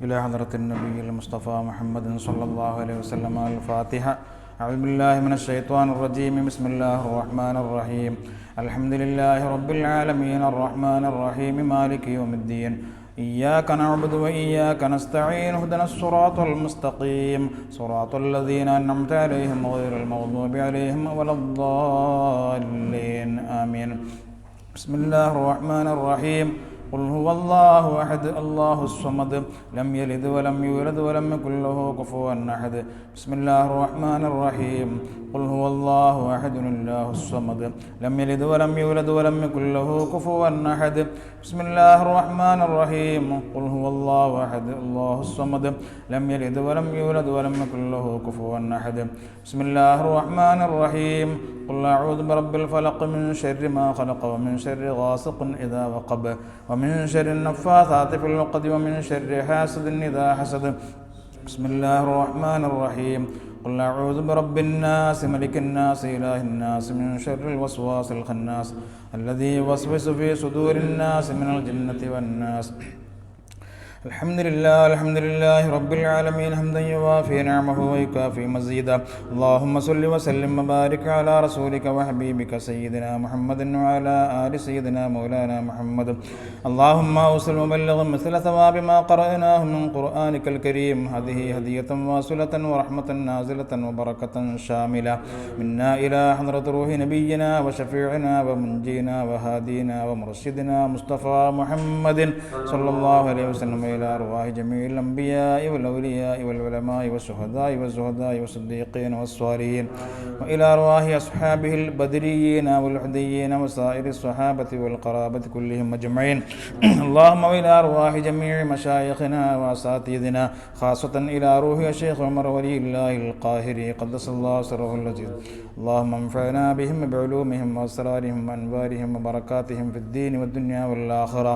إلى حضرة النبي المصطفى محمد صلى الله عليه وسلم. الفاتحة. أعوذ بالله من الشيطان الرجيم. بسم الله الرحمن الرحيم. الحمد لله رب العالمين الرحمن الرحيم مالك يوم الدين. إياك نعبد وإياك نستعين. اهدنا الصراط المستقيم صراط الذين أنعمت عليهم غير المغضوب عليهم ولا الضالين آمين. بسم الله الرحمن الرحيم. قل هو الله أحد الله الصمد لم يلد ولم يولد ولم يكن له كفوا أحد. بسم الله الرحمن الرحيم. قل هو الله أحد الله الصمد لم يلد ولم يولد ولم يكن له كفوا أحد. بسم الله الرحمن الرحيم. قل هو الله أحد الله الصمد لم يلد ولم يولد ولم يكن له كفوا أحد. بسم الله الرحمن الرحيم. قل أعوذ برب الفلق من شر ما خلق ومن شر غاسق إذا وقب ومن شر النفاثات في العقد ومن شر حاسد إذا حسد. بسم الله الرحمن الرحيم. قل أعوذ برب الناس ملك الناس إله الناس من شر الوسواس الخناس الذي يوسوس في صدور الناس من الجنة والناس. الحمد لله رب العالمين حمدا يوافي نعمه ويكافي مزيدا. اللهم صل وسلم وبارك على رسولك وحبيبك سيدنا محمد وعلى آل سيدنا مولانا محمد. اللهم أوصل وبلغ مثل ثواب ما قرأناه من قرآنك الكريم. هذه هدية واصلة ورحمة نازلة وبركة شاملة منا إلى حضرة روح نبينا وشفيعنا ومنجينا وهادينا ومرشدنا مصطفى محمد صلى الله عليه وسلم إلى أرواح جميع الأنبياء والأولياء والعلماء والشهداء والزهداء والصديقين والصالحين وإلى أرواح أصحابه البدريين والحديين وسائر الصحابة والقرابة كلهم أجمعين. اللهم وإلى أرواح جميع مشايخنا وأساتذتنا خاصة إلى روح الشيخ عمر ولي الله القاهري قدس الله سره العزيز. اللهم انفعنا بهم بعلومهم وأسرارهم وأنوارهم وبركاتهم في الدين والدنيا والآخرة.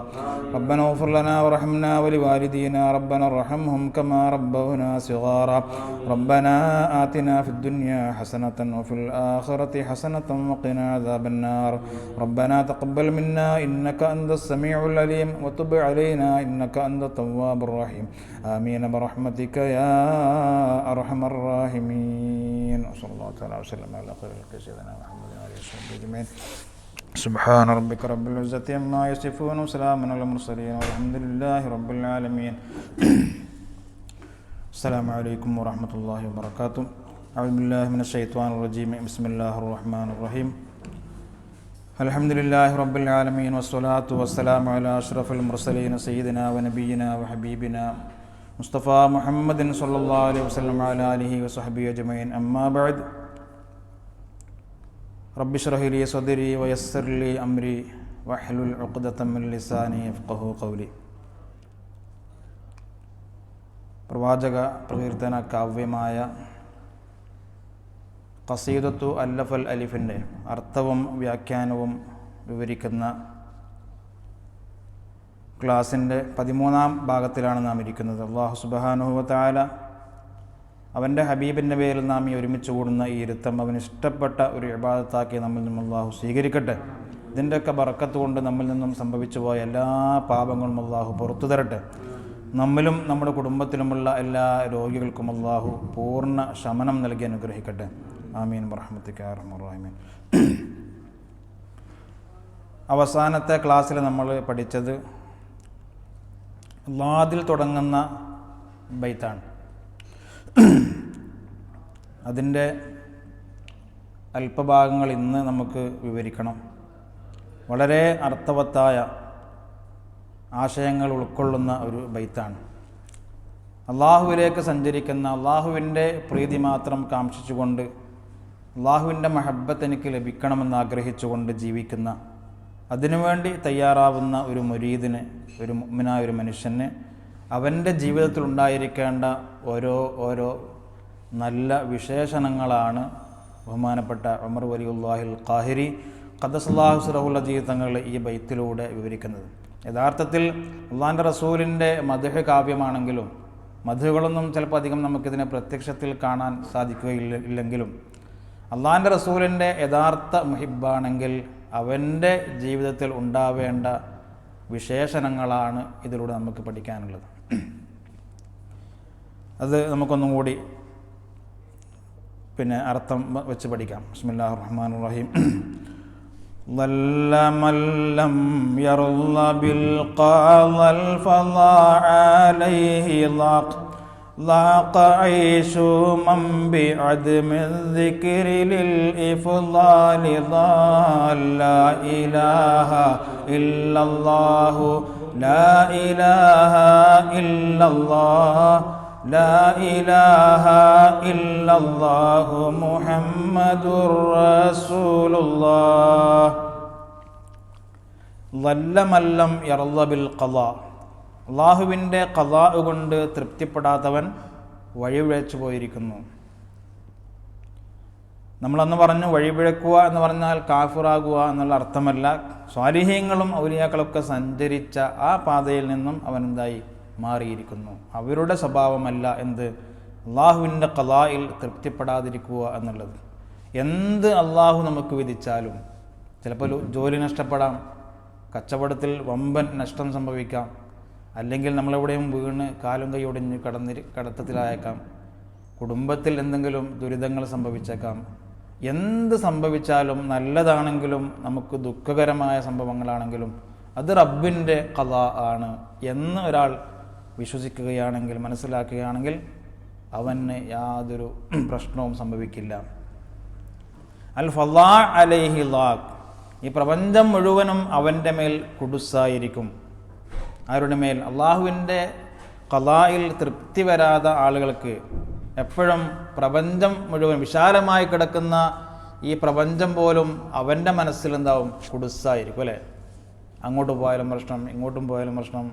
ربنا اغفر لنا ورحمنا ولوالدينا ربنا ارحمهم كما ربونا صغارا. ربنا آتنا في الدنيا حسنة وفي الآخرة حسنة وقنا عذاب النار. ربنا تقبل منا إنك أنت السميع العليم وتب علينا إنك أنت التواب الرحيم. آمين برحمتك يا أرحم الراحمين. وصلى الله تعالى وسلم على خير خلق سيدنا محمد وعلى آله وصحبه أجمعين. سبحان ربك رب العزة عما يصفون وسلام على المرسلين والحمد لله رب العالمين. السلام عليكم ورحمة الله وبركاته. أعوذ بالله من الشيطان الرجيم. بسم الله الرحمن الرحيم. الحمد لله رب العالمين والصلاة والسلام على أشرف المرسلين سيدنا ونبينا وحبيبنا مصطفى محمد صلى الله عليه وسلم وعلى آله وصحبه أجمعين. أما بعد. رب اشرح لي صدري ويسر لي أمري واحلل عقدة من لساني يفقهوا قولي. പ്രവാചക പ്രകീർത്തന കാവ്യമായ ഖസീദത്തു അല്ലഫൽ അലിഫിൻ്റെ അർത്ഥവും വ്യാഖ്യാനവും വിവരിക്കുന്ന ക്ലാസിൻ്റെ 13-ാം ഭാഗത്തിലാണ് നാം ഇരിക്കുന്നത്. അല്ലാഹു സുബ്ഹാനഹു വ തആല അവൻ്റെ ഹബീബിൻ്റെ പേരിൽ നാം ഈ ഒരുമിച്ച് കൂടുന്ന ഈ ഇരുത്തം അവന് ഇഷ്ടപ്പെട്ട ഒരു ഇബാദത്താക്കി നമ്മിൽ നിന്നും അല്ലാഹു സ്വീകരിക്കട്ടെ. ഇതിൻ്റെയൊക്കെ ബറക്കത്ത് കൊണ്ട് നമ്മിൽ നിന്നും സംഭവിച്ചു പോയ എല്ലാ പാപങ്ങളും അല്ലാഹു പുറത്തു തരട്ടെ. നമ്മിലും നമ്മുടെ കുടുംബത്തിലുമുള്ള എല്ലാ രോഗികൾക്കും അല്ലാഹു പൂർണ്ണ ശമനം നൽകി അനുഗ്രഹിക്കട്ടെ. ആമീൻ ബിറഹ്മതിക യാ അർഹമർ റഹീമീൻ. അവസാനത്തെ ക്ലാസ്സിൽ നമ്മൾ പഠിച്ചത് ലാദിൽ തുടങ്ങുന്ന ബൈത്താണ്. അതിൻ്റെ അല്പഭാഗങ്ങൾ ഇന്ന് നമുക്ക് വിവരിക്കണം. വളരെ അർത്ഥവത്തായ ആശയങ്ങൾ ഉൾക്കൊള്ളുന്ന ഒരു ബൈത്താണ്. അള്ളാഹുവിലേക്ക് സഞ്ചരിക്കുന്ന, അള്ളാഹുവിൻ്റെ പ്രീതി മാത്രം കാംക്ഷിച്ചുകൊണ്ട്, അള്ളാഹുവിൻ്റെ മഹബ്ബത്ത് എനിക്ക് ലഭിക്കണമെന്ന് ആഗ്രഹിച്ചുകൊണ്ട് ജീവിക്കുന്ന, അതിനുവേണ്ടി തയ്യാറാവുന്ന ഒരു മുരീദിന്, ഒരു മുഅ്മിനായ ഒരു മനുഷ്യന് അവൻ്റെ ജീവിതത്തിൽ ഉണ്ടായിരിക്കേണ്ട ഓരോ നല്ല വിശേഷണങ്ങളാണ് ബഹുമാനപ്പെട്ട ഉമർ വലിയുല്ലാഹിൽ ഖാഹിരി ഖദ്ദസല്ലാഹു സിറഹുൽ അസീസ് തങ്ങൾ ഈ ബൈത്തിലൂടെ വിവരിക്കുന്നത്. യഥാർത്ഥത്തിൽ അള്ളാഹിൻ്റെ റസൂലിൻ്റെ മദ്ഹ് കാവ്യമാണെങ്കിലും, മദ്ഹുകളൊന്നും ചിലപ്പോൾ അധികം നമുക്കിതിനെ പ്രത്യക്ഷത്തിൽ കാണാൻ സാധിക്കുകയില്ലെങ്കിലും, അള്ളാഹിൻ്റെ റസൂലിൻ്റെ യഥാർത്ഥ മുഹിബ്ബാണെങ്കിൽ അവൻ്റെ ജീവിതത്തിൽ ഉണ്ടാവേണ്ട വിശേഷണങ്ങളാണ് ഇതിലൂടെ നമുക്ക് പഠിക്കാനുള്ളത്. അത് നമുക്കൊന്നും കൂടി പിന്നെ അർത്ഥം വെച്ച് പഠിക്കാം. ബിസ്മില്ലാഹിർ റഹ്മാനിർ റഹീം. ضل من لم يرض بالقضاء الفضاء عليه ضاق عيش من بعدم الذكر للإفضال ضال لا إله إلا الله لا إله إلا الله لا إله إلا الله محمد رسول الله. ضل من لم يرض بالقضاء. അള്ളാഹുവിൻ്റെ ഖളാ കൊണ്ട് തൃപ്തിപ്പെടാത്തവൻ വഴിപിഴച്ചു പോയിരിക്കുന്നു. നമ്മളന്ന് പറഞ്ഞു വഴിപിഴക്കുക എന്ന് പറഞ്ഞാൽ കാഫിറാകുക എന്നുള്ള അർത്ഥമല്ല. സ്വാലിഹീങ്ങളും ഔലിയാക്കളൊക്കെ സഞ്ചരിച്ച ആ പാതയിൽ നിന്നും അവൻ എന്തായി മാറിയിരിക്കുന്നു. അവരുടെ സ്വഭാവമല്ല എന്ത്, അള്ളാഹുവിൻ്റെ ഖളായിൽ തൃപ്തിപ്പെടാതിരിക്കുക എന്നുള്ളത്. എന്ത് അള്ളാഹു നമുക്ക് വിധിച്ചാലും, ചിലപ്പോൾ ജോലി നഷ്ടപ്പെടാം, കച്ചവടത്തിൽ വമ്പൻ നഷ്ടം സംഭവിക്കാം, അല്ലെങ്കിൽ നമ്മളെവിടെയും വീണ് കാലും കൈ ഒടിഞ്ഞ് കടത്തത്തിലായേക്കാം, കുടുംബത്തിൽ എന്തെങ്കിലും ദുരിതങ്ങൾ സംഭവിച്ചേക്കാം. എന്ത് സംഭവിച്ചാലും, നല്ലതാണെങ്കിലും നമുക്ക് ദുഃഖകരമായ സംഭവങ്ങളാണെങ്കിലും അത് റബ്ബിൻ്റെ ഖളാ ആണ് എന്ന് ഒരാൾ വിശ്വസിക്കുകയാണെങ്കിൽ, മനസ്സിലാക്കുകയാണെങ്കിൽ അവന് യാതൊരു പ്രശ്നവും സംഭവിക്കില്ല. അൽ ഫളാ അലൈഹി ളാഖ്. ഈ പ്രപഞ്ചം മുഴുവനും അവൻ്റെ മേൽ കുടുസായിരിക്കും. ആരുടെ മേൽ? അള്ളാഹുവിൻ്റെ ഖളായിൽ തൃപ്തി വരാത്ത ആളുകൾക്ക് എപ്പോഴും പ്രപഞ്ചം മുഴുവൻ, വിശാലമായി കിടക്കുന്ന ഈ പ്രപഞ്ചം പോലും അവൻ്റെ മനസ്സിൽ എന്താവും? കുടുസായിരിക്കും അല്ലേ? അങ്ങോട്ട് പോയാലും പ്രശ്നം, ഇങ്ങോട്ടും പോയാലും പ്രശ്നം,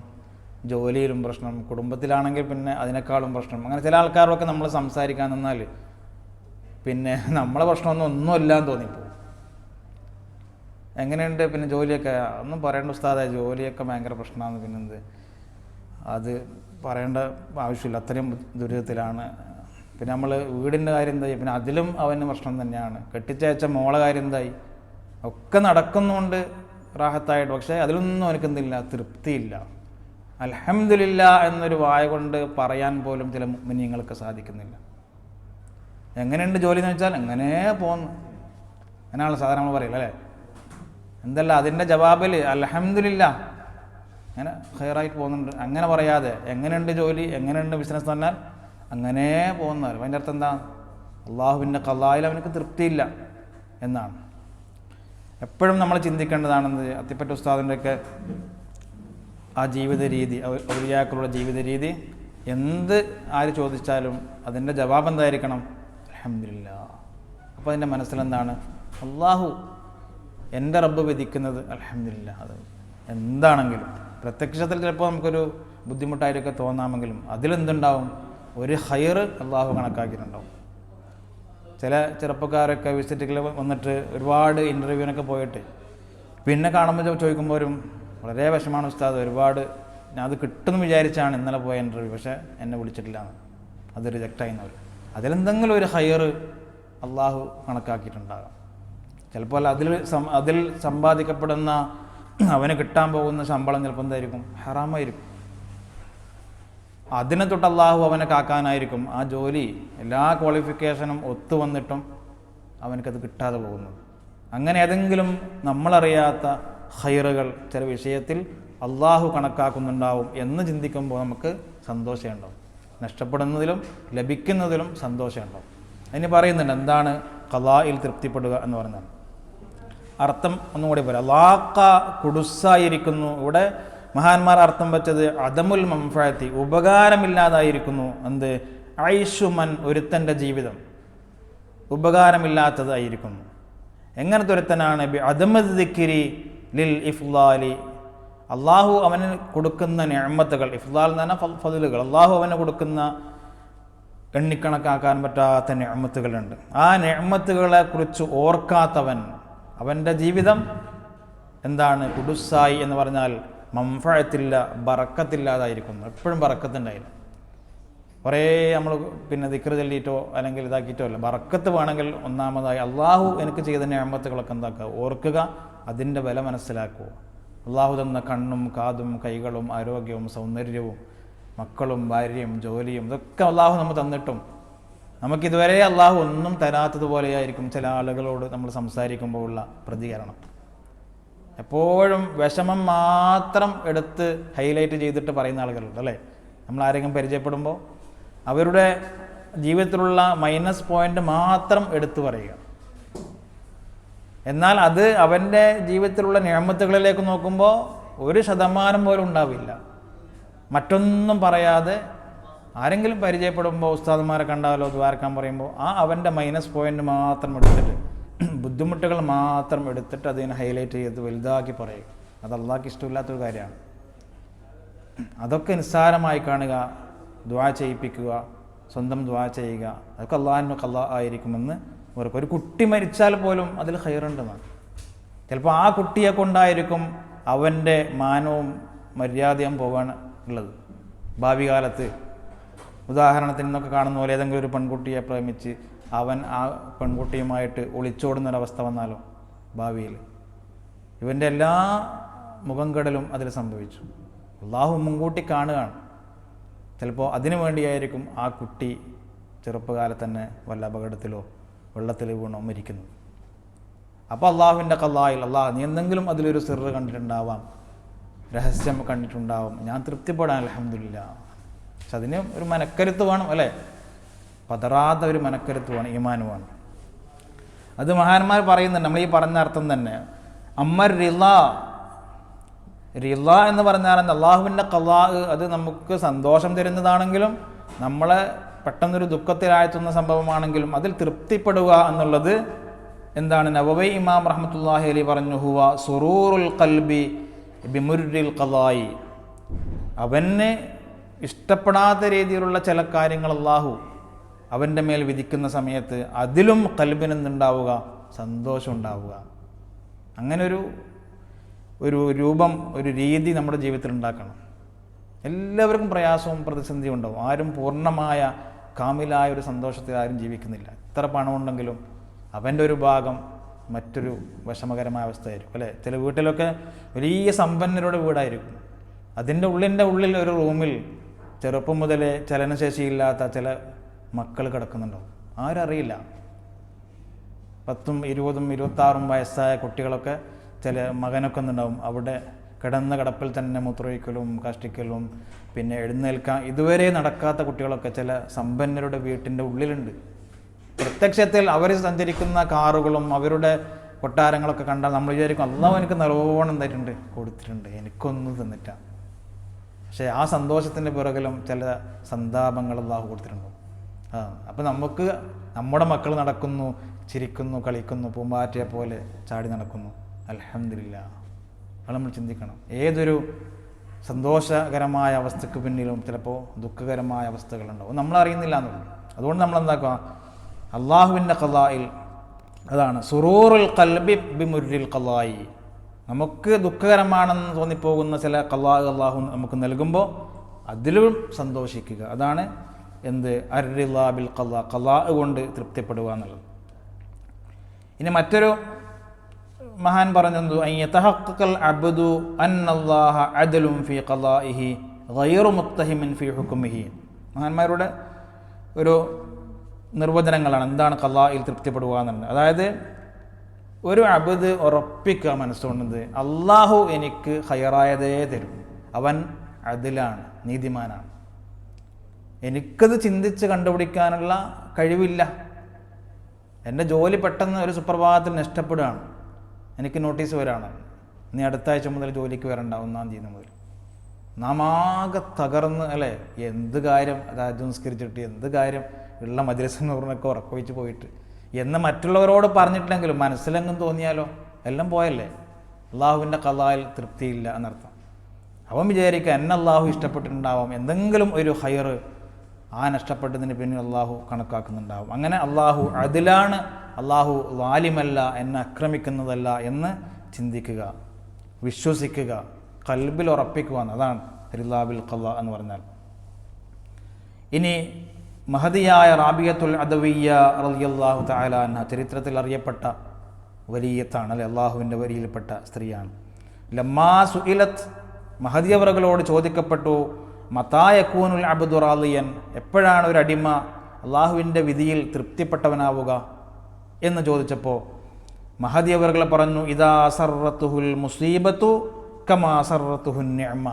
ജോലിയിലും പ്രശ്നം, കുടുംബത്തിലാണെങ്കിൽ പിന്നെ അതിനേക്കാളും പ്രശ്നം. അങ്ങനെ ചില ആൾക്കാരൊക്കെ നമ്മൾ സംസാരിക്കാൻ നിന്നാൽ പിന്നെ നമ്മളെ പ്രശ്നമൊന്നുമില്ല എന്ന് തോന്നിപ്പോകും. എങ്ങനെയുണ്ട് പിന്നെ ജോലിയൊക്കെ? ഒന്നും പറയേണ്ട ഉസ്താദേ, ജോലിയൊക്കെ ഭയങ്കര പ്രശ്നമാണ്. പിന്നെന്ത്, അത് പറയേണ്ട ആവശ്യമില്ല, അത്രയും ദുരിതത്തിലാണ്. പിന്നെ നമ്മൾ വീടിൻ്റെ കാര്യം എന്തായി? പിന്നെ അതിലും അവന് പ്രശ്നം തന്നെയാണ്. കെട്ടിച്ചയച്ച മോളെ കാര്യം എന്തായി? ഒക്കെ നടക്കുന്നുണ്ട് റാഹത്തായിട്ട്, പക്ഷേ അതിലൊന്നും അവനക്ക് എന്തില്ല, തൃപ്തിയില്ല. അൽഹംദുലില്ലാ എന്നൊരു വായ കൊണ്ട് പറയാൻ പോലും ചില മുഅ്മിനീങ്ങൾക്ക് സാധിക്കുന്നില്ല. എങ്ങനെയുണ്ട് ജോലി എന്ന് വെച്ചാൽ എങ്ങനെ പോകുന്നു, അങ്ങനെയാണല്ലോ സാധാരണ നമ്മൾ പറയില്ല അല്ലേ? എന്തല്ല അതിൻ്റെ ജവാബിൽ അൽഹംദുലില്ലാ, അങ്ങനെ ഖൈറായിട്ട് പോകുന്നുണ്ട്. അങ്ങനെ പറയാതെ എങ്ങനെയുണ്ട് ജോലി, എങ്ങനെയുണ്ട് ബിസിനസ് എന്ന് പറഞ്ഞാൽ അങ്ങനെ പോകുന്നവർ. അതിൻ്റെ അർത്ഥം എന്താ? അള്ളാഹുവിൻ്റെ ഖളായിൽ അവനക്ക് തൃപ്തിയില്ല എന്നാണ്. എപ്പോഴും നമ്മൾ ചിന്തിക്കേണ്ടതാണെന്ന് അത്തിപ്പറ്റ ഉസ്താദിൻ്റെയൊക്കെ ആ ജീവിത രീതി, ഔലിയാക്കളുടെ ജീവിത രീതി. എന്ത് ആര് ചോദിച്ചാലും അതിൻ്റെ ജവാബ് എന്തായിരിക്കണം? അൽഹംദുലില്ലാ. അപ്പോൾ അതിൻ്റെ മനസ്സിലെന്താണ്? അള്ളാഹു എൻ്റെ റബ്ബ് വിധിക്കുന്നത് അൽഹംദുലില്ലാ. അത് എന്താണെങ്കിലും പ്രത്യക്ഷത്തിൽ ചിലപ്പോൾ നമുക്കൊരു ബുദ്ധിമുട്ടായിട്ടൊക്കെ തോന്നാമെങ്കിലും അതിലെന്തുണ്ടാവും? ഒരു ഖൈർ അള്ളാഹു കണക്കാക്കിയിട്ടുണ്ടാവും. ചില ചെറുപ്പക്കാരൊക്കെ വിസിറ്റുകൾ വന്നിട്ട് ഒരുപാട് ഇൻ്റർവ്യൂവിനൊക്കെ പോയിട്ട് പിന്നെ കാണുമ്പോൾ ചോദിക്കുമ്പോഴും വളരെ വിഷമാണ് ഉസ്താദ്, ഒരുപാട് ഞാൻ അത് കിട്ടുമെന്ന് വിചാരിച്ചാണ് ഇന്നലെ പോയ ഇൻ്റർവ്യൂ, പക്ഷേ എന്നെ വിളിച്ചിട്ടില്ല, അത് റിജക്റ്റായിരുന്നവർ. അതിലെന്തെങ്കിലും ഒരു ഖൈർ അള്ളാഹു കണക്കാക്കിയിട്ടുണ്ടാകാം. ചിലപ്പോൾ അതിൽ സമ്പാദിക്കപ്പെടുന്ന, അവന് കിട്ടാൻ പോകുന്ന ശമ്പളം ചിലപ്പോൾ എന്തായിരിക്കും? ഹറാമായിരിക്കും. അതിനെ തൊട്ട് അള്ളാഹു അവനെ കാക്കാനായിരിക്കും ആ ജോലി എല്ലാ ക്വാളിഫിക്കേഷനും ഒത്തു വന്നിട്ടും അവനക്കത് കിട്ടാതെ പോകുന്നത്. അങ്ങനെ ഏതെങ്കിലും നമ്മളറിയാത്ത ഖൈറുകൾ ചില വിഷയത്തിൽ അള്ളാഹു കണക്കാക്കുന്നുണ്ടാവും എന്ന് ചിന്തിക്കുമ്പോൾ നമുക്ക് സന്തോഷമുണ്ടാവും. നഷ്ടപ്പെടുന്നതിലും ലഭിക്കുന്നതിലും സന്തോഷമുണ്ടാവും. അതിന് പറയുന്നുണ്ട് എന്താണ് ഖളായിൽ തൃപ്തിപ്പെടുക എന്ന് പറഞ്ഞാൽ. അർത്ഥം ഒന്നുകൂടി പറയാം. ലാഖ കുടുസായിരിക്കുന്നു. ഇവിടെ മഹാന്മാർ അർത്ഥം വെച്ചത് അദമുൽ മൻഫഅത്തി, ഉപകാരമില്ലാതായിരിക്കുന്നു. എന്ത്? ഐഷുമൻ, ഒരുത്തൻ്റെ ജീവിതം ഉപകാരമില്ലാത്തതായിരിക്കുന്നു. എങ്ങനത്തെ ഒരുത്തനാണ്? ബി അദമദ് ദിക്രി ലിൽ ഇഫ്ലാലി, അള്ളാഹു അവന് കൊടുക്കുന്ന നിഅമത്തുകൾ, ഇഫ്ലാൽ എന്ന് പറഞ്ഞാൽ ഫദ്ലുകൾ, അള്ളാഹു അവന് കൊടുക്കുന്ന എണ്ണിക്കണക്കാക്കാൻ പറ്റാത്ത നിഅമത്തുകളുണ്ട്. ആ നിഅമത്തുകളെ കുറിച്ച് ഓർക്കാത്തവൻ, അവൻ്റെ ജീവിതം എന്താണ്? കുടുസായി എന്ന് പറഞ്ഞാൽ മൻഫഅത്തില്ല, ബറക്കത്തില്ലാതായിരിക്കുന്നു. എപ്പോഴും ബറക്കത്തുണ്ടായില്ല. കുറേ നമ്മൾ പിന്നെ ദിക്ർ ചൊല്ലിയിട്ടോ അല്ലെങ്കിൽ ഇതാക്കിയിട്ടോ അല്ല, ബറക്കത്ത് വേണമെങ്കിൽ ഒന്നാമതായി അള്ളാഹു എനിക്ക് ചെയ്ത നിഅമത്തുകളൊക്കെ എന്താക്കുക? ഓർക്കുക, അതിൻ്റെ വില മനസ്സിലാക്കുക. അള്ളാഹു തന്ന കണ്ണും കാതും കൈകളും ആരോഗ്യവും സൗന്ദര്യവും മക്കളും ഭാര്യയും ജോലിയും ഇതൊക്കെ അള്ളാഹു നമുക്ക് തന്നിട്ടും നമുക്കിതുവരെ അള്ളാഹു ഒന്നും തരാത്തതുപോലെയായിരിക്കും ചില ആളുകളോട് നമ്മൾ സംസാരിക്കുമ്പോൾ ഉള്ള പ്രതികരണം. എപ്പോഴും വിഷമം മാത്രം എടുത്ത് ഹൈലൈറ്റ് ചെയ്തിട്ട് പറയുന്ന ആളുകളുണ്ട് അല്ലേ? നമ്മൾ ആരെങ്കിലും പരിചയപ്പെടുമ്പോൾ അവരുടെ ജീവിതത്തിലുള്ള മൈനസ് പോയിന്റ് മാത്രം എടുത്തു പറയുക. എന്നാൽ അത് അവൻ്റെ ജീവിതത്തിലുള്ള നിഅമത്തുകളിലേക്ക് നോക്കുമ്പോൾ 1% പോലും ഉണ്ടാവില്ല. മറ്റൊന്നും പറയാതെ ആരെങ്കിലും പരിചയപ്പെടുമ്പോൾ ഉസ്താദന്മാരെ കണ്ടാലോ ദ്വാരക്കാൻ പറയുമ്പോൾ അവൻ്റെ മൈനസ് പോയിന്റ് മാത്രം എടുത്തിട്ട് ബുദ്ധിമുട്ടുകൾ മാത്രം എടുത്തിട്ട് അതിനെ ഹൈലൈറ്റ് ചെയ്ത് വലുതാക്കി പറയുക. അത് അള്ളാഹ്ക്ക് ഇഷ്ടമില്ലാത്തൊരു കാര്യമാണ്. അതൊക്കെ നിസ്സാരമായി കാണുക, ദുആ ചെയ്യിപ്പിക്കുക, സ്വന്തം ദുആ ചെയ്യുക, അതൊക്കെ അള്ളാഹിൻ്റെ ഖളാ ആയിരിക്കുമെന്ന് ഓർക്കുക. ഒരു കുട്ടി മരിച്ചാൽ പോലും അതിൽ ഖൈറുണ്ടെന്നാണ്. ചിലപ്പോൾ ആ കുട്ടിയെ കൊണ്ടായിരിക്കും അവൻ്റെ മാനവും മര്യാദയും പോകാൻ ഉള്ളത് ഭാവി കാലത്ത്. ഉദാഹരണത്തിന് ഇന്നൊക്കെ കാണുന്ന പോലെ ഏതെങ്കിലും ഒരു പെൺകുട്ടിയെ പ്രേമിച്ച് അവൻ ആ പെൺകുട്ടിയുമായിട്ട് ഒളിച്ചോടുന്നൊരവസ്ഥ വന്നാലോ ഭാവിയിൽ, ഇവൻ്റെ എല്ലാ മുഖം കെടലും അതിൽ സംഭവിച്ചു. അള്ളാഹു മുൻകൂട്ടി കാണുകയാണ്. ചിലപ്പോൾ അതിനു വേണ്ടിയായിരിക്കും ആ കുട്ടി ചെറുപ്പകാലത്ത് തന്നെ വല്ല അപകടത്തിലോ വെള്ളത്തിൽ വീണോ മരിക്കുന്നത്. അപ്പോൾ അള്ളാഹുവിൻ്റെ ഖളായിൽ നീ എന്തെങ്കിലും അതിലൊരു സിർറ് കണ്ടിട്ടുണ്ടാവാം, രഹസ്യം കണ്ടിട്ടുണ്ടാവും, ഞാൻ തൃപ്തിപ്പെടാൻ അൽഹംദുലില്ലാ. പക്ഷെ അതിന് ഒരു മനക്കരുത്ത് വേണം അല്ലേ? പതറാത്ത ഒരു മനക്കരുത്ത് വേണം, ഈമാൻ വേണം. അത് മഹാന്മാർ പറയുന്നുണ്ട്. നമ്മൾ ഈ പറഞ്ഞ അർത്ഥം തന്നെ അമ്മർ റിള എന്ന് പറഞ്ഞാൽ അള്ളാഹുവിൻ്റെ ഖളാ അത് നമുക്ക് സന്തോഷം തരുന്നതാണെങ്കിലും നമ്മളെ പെട്ടെന്നൊരു ദുഃഖത്തിലാഴ്ത്തുന്ന സംഭവമാണെങ്കിലും അതിൽ തൃപ്തിപ്പെടുക എന്നുള്ളത് എന്താണ്? നവവി ഇമാം റഹ്മത്തുള്ളാഹി അലൈഹി പറഞ്ഞു, ഹുവ സുറൂറുൽ ഖൽബി ബിമുർരിൽ ഖളായി. അവന് ഇഷ്ടപ്പെടാത്ത രീതിയിലുള്ള ചില കാര്യങ്ങൾ അള്ളാഹു അവൻ്റെ മേൽ വിധിക്കുന്ന സമയത്ത് അതിലും ഖൽബിന് എന്തുണ്ടാവുക? സന്തോഷം ഉണ്ടാവുക. അങ്ങനെ ഒരു രൂപം, ഒരു രീതി നമ്മുടെ ജീവിതത്തിൽ ഉണ്ടാക്കണം. എല്ലാവർക്കും പ്രയാസവും പ്രതിസന്ധിയും ഉണ്ടാവും. ആരും പൂർണ്ണമായ കാമിലായ ഒരു സന്തോഷത്തിൽ ആരും ജീവിക്കുന്നില്ല. എത്ര പണമുണ്ടെങ്കിലും അവൻ്റെ ഒരു ഭാഗം മറ്റൊരു വിഷമകരമായ അവസ്ഥയായിരിക്കും അല്ലേ? ചില വീട്ടിലൊക്കെ വലിയ സമ്പന്നരുടെ വീടായിരിക്കും. അതിൻ്റെ ഉള്ളിൽ ഒരു റൂമിൽ ചെറുപ്പം മുതലേ ചലനശേഷിയില്ലാത്ത ചില മക്കൾ കിടക്കുന്നുണ്ടാവും. ആരറിയില്ല. 10, 20, 26 വയസ്സായ കുട്ടികളൊക്കെ ചില മകനൊക്കെ ഒന്നുണ്ടാവും. അവിടെ കിടന്ന കിടപ്പിൽ തന്നെ മൂത്രമൊഴിക്കലും കാഷ്ടിക്കലും പിന്നെ എഴുന്നേൽക്കാൻ ഇതുവരെ നടക്കാത്ത കുട്ടികളൊക്കെ ചില സമ്പന്നരുടെ വീട്ടിൻ്റെ ഉള്ളിലുണ്ട്. പ്രത്യക്ഷത്തിൽ അവർ സഞ്ചരിക്കുന്ന കാറുകളും അവരുടെ കൊട്ടാരങ്ങളൊക്കെ കണ്ടാൽ നമ്മൾ വിചാരിക്കും അള്ളാഹു എനിക്ക് നല്ലോണം തരുന്നുണ്ട്, കൊടുത്തിട്ടുണ്ട്, എനിക്കൊന്നും തന്നിട്ട. പക്ഷേ ആ സന്തോഷത്തിൻ്റെ പിറകിലും ചില സന്താപങ്ങൾ അള്ളാഹു കൊടുത്തിട്ടുണ്ടാവും. അപ്പം നമുക്ക് നമ്മുടെ മക്കൾ നടക്കുന്നു, ചിരിക്കുന്നു, കളിക്കുന്നു, പൂമ്പാറ്റയെ പോലെ ചാടി നടക്കുന്നു. അൽഹംദുലില്ലാ. അത് നമ്മൾ ചിന്തിക്കണം. ഏതൊരു സന്തോഷകരമായ അവസ്ഥയ്ക്ക് പിന്നിലും ചിലപ്പോൾ ദുഃഖകരമായ അവസ്ഥകളുണ്ടാവും, നമ്മൾ അറിയുന്നില്ല എന്നുള്ളൂ. അതുകൊണ്ട് നമ്മൾ എന്താക്കുക? അള്ളാഹുവിൻ്റെ ഖളായിൽ അതാണ് സുറൂറുൽ ഖൽബി ബിമുർരിൽ ഖളായി. നമുക്ക് ദുഃഖകരമാണെന്ന് തോന്നിപ്പോകുന്ന ചില ഖളാ അള്ളാഹു നമുക്ക് നൽകുമ്പോൾ അതിലും സന്തോഷിക്കുക. അതാണ് എന്ത്? അർറിളാ ബിൽ ഖളാ, ഖളാ കൊണ്ട് തൃപ്തിപ്പെടുക എന്നുള്ളത്. ഇനി മറ്റൊരു മഹാൻ പറഞ്ഞത് യതഹഖഖൽ അബ്ദു അന്നല്ലാഹ അദ്ലുൻ ഫീ ഖളാഇഹി ഗൈറു മുത്തഹിമിൻ ഫീ ഹുക്മിഹി. മഹാന്മാരുടെ ഒരു നിർവചനങ്ങളാണ് എന്താണ് ഖളായിൽ തൃപ്തിപ്പെടുക എന്നുള്ളത്. അതായത് ഒരു അബ്ദ് ഉറപ്പിക്കുക മനസ്സുകൊണ്ടത് അള്ളാഹു എനിക്ക് ഖൈറായതേ തരും, അവൻ അദ്ലാണ്, നീതിമാനാണ്. എനിക്കത് ചിന്തിച്ച് കണ്ടുപിടിക്കാനുള്ള കഴിവില്ല. എൻ്റെ ജോലി പെട്ടെന്ന് ഒരു സുപ്രഭാതത്തിൽ നഷ്ടപ്പെടുകയാണ്, എനിക്ക് നോട്ടീസ് വരാണ്, നീ അടുത്ത ആഴ്ച മുതൽ ജോലിക്ക് വരണ്ട, 1-ാം തീയതി മുതൽ. നാം ആകെ തകർന്ന് അല്ലേ? എന്ത് കാര്യം രാജ്യം സംസ്കരിച്ചിട്ട്, എന്ത് കാര്യം ഉള്ള മജ്‌ലിസിനൊക്കെ ഉറക്കൊഴിച്ച് പോയിട്ട് എന്ന് മറ്റുള്ളവരോട് പറഞ്ഞിട്ടില്ലെങ്കിലും മനസ്സിലെങ്കിലും തോന്നിയാലോ എല്ലാം പോയല്ലേ? അള്ളാഹുവിൻ്റെ ഖളായിൽ തൃപ്തിയില്ല എന്നർത്ഥം. അവൻ വിചാരിക്കുക എന്നെ അള്ളാഹു ഇഷ്ടപ്പെട്ടിട്ടുണ്ടാവും, എന്തെങ്കിലും ഒരു ഹൈറ് ആ നഷ്ടപ്പെട്ടതിന് പിന്നിൽ അള്ളാഹു കണക്കാക്കുന്നുണ്ടാവും. അങ്ങനെ അള്ളാഹു അദിലാണ്, അള്ളാഹു വാലിമല്ല, എന്നെ ആക്രമിക്കുന്നതല്ല എന്ന് ചിന്തിക്കുക, വിശ്വസിക്കുക, ഖൽബിൽ ഉറപ്പിക്കുക. അതാണ് റിളാ ബിൽ ഖളാ എന്ന് പറഞ്ഞാൽ. ഇനി മഹദിയായ റാബിയത്തുൽ അദവിയ്യ റളിയല്ലാഹു തആല അൻഹ ചരിത്രത്തിൽ അറിയപ്പെട്ട വലിയത്താണ് അല്ലെ, അള്ളാഹുവിൻ്റെ വരിയിൽപ്പെട്ട സ്ത്രീയാണ്. ലമ്മാ സുഇലത്ത്, മഹദിയവറുകളോട് ചോദിക്കപ്പെട്ടു, മതാ യകൂനുൽ അബ്ദു റാളിയൻ, എപ്പോഴാണ് ഒരു അടിമ അള്ളാഹുവിൻ്റെ വിധിയിൽ തൃപ്തിപ്പെട്ടവനാവുക എന്ന് ചോദിച്ചപ്പോൾ മഹദി അവർകൾ പറഞ്ഞു, ഇദാ സർറത്തുഹുൽ മുസീബത്തു കമാ സർറത്തുഹുൻ നിഅമ.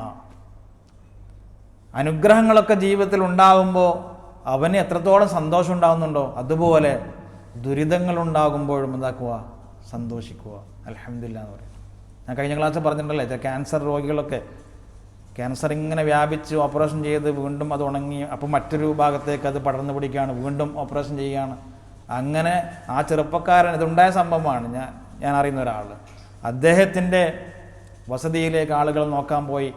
അനുഗ്രഹങ്ങളൊക്കെ ജീവിതത്തിൽ ഉണ്ടാകുമ്പോൾ അവന് എത്രത്തോളം സന്തോഷം ഉണ്ടാകുന്നുണ്ടോ അതുപോലെ ദുരിതങ്ങൾ ഉണ്ടാകുമ്പോഴും എന്താക്കുക, സന്തോഷിക്കുക, അൽഹംദുലില്ലാഹ് എന്ന് പറയും. ഞാൻ കഴിഞ്ഞ ക്ലാസ്സിൽ പറഞ്ഞിട്ടുണ്ടല്ലേ, ക്യാൻസർ രോഗികളൊക്കെ ക്യാൻസർ ഇങ്ങനെ വ്യാപിച്ച് ഓപ്പറേഷൻ ചെയ്ത് വീണ്ടും അത് ഉണങ്ങി, അപ്പോൾ മറ്റൊരു ഭാഗത്തേക്ക് അത് പടർന്നു പിടിക്കുകയാണ്, വീണ്ടും ഓപ്പറേഷൻ ചെയ്യുകയാണ്. അങ്ങനെ ആ ചെറുപ്പക്കാരൻ, ഇതുണ്ടായ സംഭവമാണ്. ഞാൻ അറിയുന്ന ഒരാൾ, അദ്ദേഹത്തിൻ്റെ വസതിയിലേക്ക് ആളുകൾ നോക്കാൻ പോയി.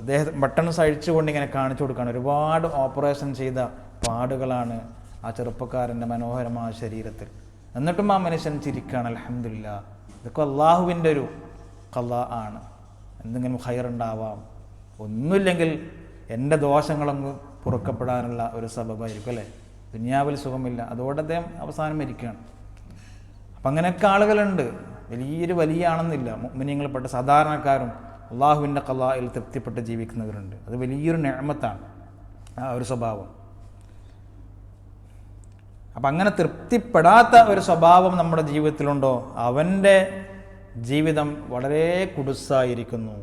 അദ്ദേഹം ബട്ടൺസ് അഴിച്ചുകൊണ്ട് ഇങ്ങനെ കാണിച്ചു കൊടുക്കുകയാണ്. ഒരുപാട് ഓപ്പറേഷൻ ചെയ്ത പാടുകളാണ് ആ ചെറുപ്പക്കാരൻ്റെ മനോഹരമായ ശരീരത്തിൽ. എന്നിട്ടും ആ മനുഷ്യൻ ചിരിക്കുകയാണ്, അൽഹംദുലില്ലാഹ്. ഇതൊക്കെ അള്ളാഹുവിൻ്റെ ഒരു ഖളാ ആണ്. എന്തെങ്കിലും ഖൈറുണ്ടാവാം, ഒന്നുമില്ലെങ്കിൽ എൻ്റെ ദോഷങ്ങളൊന്ന് പൊറുക്കപ്പെടാനുള്ള ഒരു സബബായിരിക്കും അല്ലേ. ദുനിയാവിൽ സുഖമില്ല, അതോടെ അദ്ദേഹം അവസാനം മരിക്കുകയാണ്. അപ്പം അങ്ങനെയൊക്കെ ആളുകളുണ്ട്. വലിയ ആണെന്നില്ല, മുഅ്മിനീങ്ങളിൽപ്പെട്ട സാധാരണക്കാരും അള്ളാഹുവിൻ്റെ ഖളായിൽ തൃപ്തിപ്പെട്ട് ജീവിക്കുന്നവരുണ്ട്. അത് വലിയൊരു നിഅമത്താണ് ആ ഒരു സ്വഭാവം. അപ്പം അങ്ങനെ തൃപ്തിപ്പെടാത്ത ഒരു സ്വഭാവം നമ്മുടെ ജീവിതത്തിലുണ്ടോ, അവൻ്റെ ജീവിതം വളരെ കുടുസായിരിക്കുന്നു.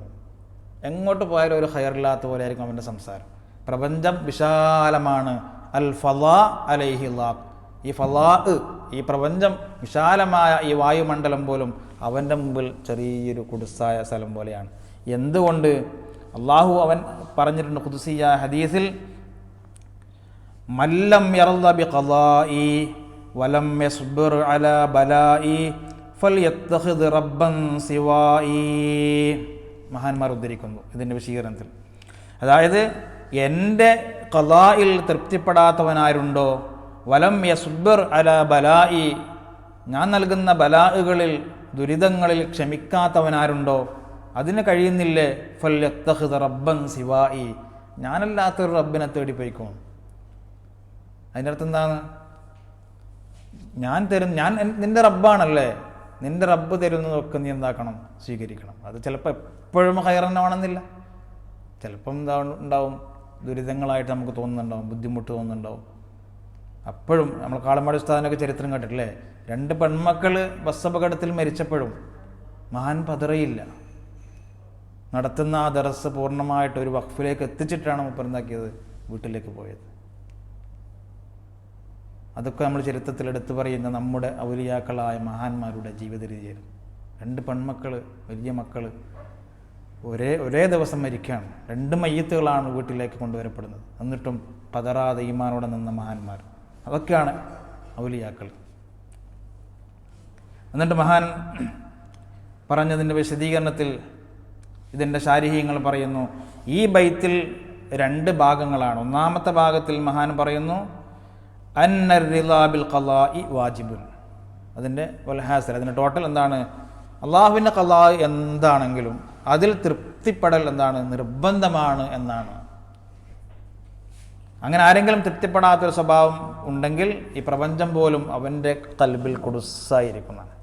എങ്ങോട്ട് പോയാലും ഒരു ഖൈറില്ലാത്ത പോലെ ആയിരിക്കും അവൻ്റെ സംസാരം. പ്രപഞ്ചം വിശാലമാണ്. അൽ ഫളാ അലൈഹില്ലാഹ്, ഈ ഫളാ, ഈ പ്രപഞ്ചം വിശാലമായ ഈ വായുമണ്ഡലം പോലും അവൻ്റെ മുമ്പിൽ ചെറിയൊരു കുടുസായ സ്ഥലം പോലെയാണ്. എന്തുകൊണ്ട്? അള്ളാഹു അവൻ പറഞ്ഞിട്ടുണ്ട് ഖുദ്സിയ ഹദീസിൽ, മല്ലം യർള ബിഖളാഇ വലം യസ്ബിർ അലാ ബലാഇ ഫൽയത്തഖിദ് റബ്ബൻ സിവാഇ. മഹാന്മാർ ഉദ്ധരിക്കുന്നു ഇതിൻ്റെ വിശദീകരണത്തിൽ. അതായത് എൻ്റെ ഖളാഇൽ തൃപ്തിപ്പെടാത്തവനാരുണ്ടോ, വലം യസ്ബിർ അലാ ബലാഇ, ഞാൻ നൽകുന്ന ബലാഉകളിൽ ദുരിതങ്ങളിൽ ക്ഷമിക്കാത്തവനാരുണ്ടോ, അതിന് കഴിയുന്നില്ലേ, ഫൽയത്തഖിദ് റബ്ബൻ സിവാഇ, ഞാനല്ലാത്തൊരു റബ്ബിനെ തേടിപ്പോയിക്കും. അതിൻ്റെ അർത്ഥം എന്താണ്? ഞാൻ നിൻ്റെ റബ്ബാണല്ലേ, നിൻ്റെ റബ്ബ് തരുന്നതൊക്കെ നീ എന്താക്കണം, സ്വീകരിക്കണം. അത് ചിലപ്പോൾ എപ്പോഴും ഖൈറന്നാവണമെന്നില്ല. ചിലപ്പം ഉണ്ടാവും ദുരിതങ്ങളായിട്ട് നമുക്ക് തോന്നുന്നുണ്ടാവും, ബുദ്ധിമുട്ട് തോന്നുന്നുണ്ടാവും. അപ്പോഴും നമ്മൾ കാളമാടി ഉസ്താദിനൊക്കെ ചരിത്രം കേട്ടിട്ടില്ലേ, 2 പെൺമക്കൾ ബസ് അപകടത്തിൽ മരിച്ചപ്പോഴും മഹാൻ പതറിയില്ല. നടത്തുന്ന ആ ദർസ് പൂർണ്ണമായിട്ട് ഒരു വഖഫിലേക്ക് എത്തിച്ചിട്ടാണ് മുപ്പരുന്നാക്കിയത്, വീട്ടിലേക്ക് പോയത്. അതൊക്കെ നമ്മൾ ചരിത്രത്തിൽ എടുത്തു പറയുന്ന നമ്മുടെ ഔലിയാക്കളായ മഹാന്മാരുടെ ജീവിത രീതിയായിരുന്നു. 2 പെൺമക്കൾ, വലിയ മക്കൾ ഒരേ ദിവസം മരിക്കുകയാണ്. 2 മയ്യത്തുകളാണ് വീട്ടിലേക്ക് കൊണ്ടുവരപ്പെടുന്നത്. എന്നിട്ടും പതറാതെ ഈമാനോടെ നിന്ന മഹാന്മാർ, അതൊക്കെയാണ് ഔലിയാക്കൾ. എന്നിട്ട് മഹാൻ പറഞ്ഞതിൻ്റെ വിശദീകരണത്തിൽ ഇതിൻ്റെ ശാരീഹ്യങ്ങൾ പറയുന്നു. ഈ ബൈത്തിൽ 2 ഭാഗങ്ങളാണ്. ഒന്നാമത്തെ ഭാഗത്തിൽ മഹാൻ പറയുന്നു, അന്നർ റിളാ ബിൽ ഖളാഇ വാജിബുൻ. അതിൻ്റെ വൽഹാസിൽ, അതിൻ്റെ ടോട്ടൽ എന്താണ്? അള്ളാഹുവിൻ്റെ ഖളാ എന്താണെങ്കിലും അതിൽ തൃപ്തിപ്പെടൽ എന്താണ്? നിർബന്ധമാണ് എന്നാണ്. അങ്ങനെ ആരെങ്കിലും തൃപ്തിപ്പെടാത്തൊരു സ്വഭാവം ഉണ്ടെങ്കിൽ ഈ പ്രപഞ്ചം പോലും അവൻ്റെ ഖൽബിൽ കുടുസായിരിക്കുന്നതാണ്.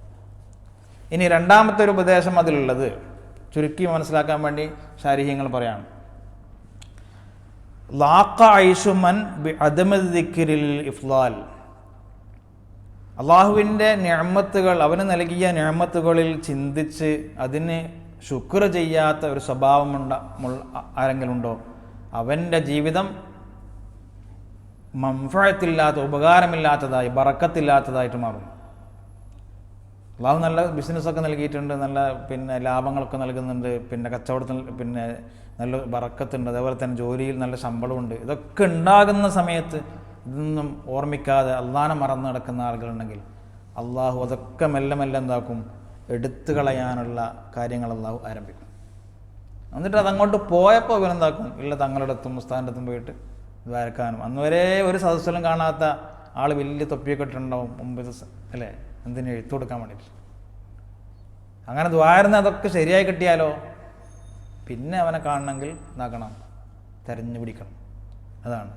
ഇനി രണ്ടാമത്തെ ഒരു ഉപദേശം അതിലുള്ളത് ചുരുക്കി മനസ്സിലാക്കാൻ വേണ്ടി ശാരീഹ്യങ്ങൾ പറയാണ്. ലാഖ ഐഷുമൻ ബി അദമി ദിക്രിൽ ഇഫ്ലാൽ, അള്ളാഹുവിൻ്റെ നിഅമത്തുകൾ, അവന് നൽകിയ നിഅമത്തുകളിൽ ചിന്തിച്ച് അതിന് ശുക്ർ ചെയ്യാത്ത ഒരു സ്വഭാവമുണ്ട ആരെങ്കിലും ഉണ്ടോ, അവൻ്റെ ജീവിതം മൻഫഅത്തില്ലാത്ത, ഉപകാരമില്ലാത്തതായി, ബറക്കത്തില്ലാത്തതായിട്ട് മാറും. അള്ളാഹു നല്ല ബിസിനസ്സൊക്കെ നൽകിയിട്ടുണ്ട്, നല്ല ലാഭങ്ങളൊക്കെ നൽകുന്നുണ്ട്, കച്ചവടത്തിൽ നല്ല ബറക്കത്തുണ്ട്, അതേപോലെ തന്നെ ജോലിയിൽ നല്ല ശമ്പളമുണ്ട്. ഇതൊക്കെ ഉണ്ടാകുന്ന സമയത്ത് ഇതൊന്നും ഓർമ്മിക്കാതെ അള്ളാഹനെ മറന്നു നടക്കുന്ന ആളുകളുണ്ടെങ്കിൽ അള്ളാഹു അതൊക്കെ മെല്ലെ മെല്ലെ എന്താക്കും, എടുത്തു കളയാനുള്ള കാര്യങ്ങൾ അള്ളാഹു ആരംഭിക്കും. എന്നിട്ട് അതങ്ങോട്ട് പോയപ്പോൾ ഇവനെന്താക്കും, ഇല്ല തങ്ങളുടെ അടുത്തും ഉസ്താദിൻ്റെ അടുത്തും പോയിട്ട് ദ്വാരക്കാനും. അന്ന് വരെ ഒരു സദസ്സിലും കാണാത്ത ആൾ വലിയ തൊപ്പിയൊക്കെ ഇട്ടുണ്ടാവും മുമ്പ് അല്ലേ, എന്തിനു എഴുത്തു കൊടുക്കാൻ വേണ്ടിയിട്ട്. അങ്ങനെ ദ്വാരുന്ന അതൊക്കെ ശരിയായി കിട്ടിയാലോ പിന്നെ അവനെ കാണണമെങ്കിൽ എന്താക്കണം, തെരഞ്ഞു പിടിക്കണം. അതാണ്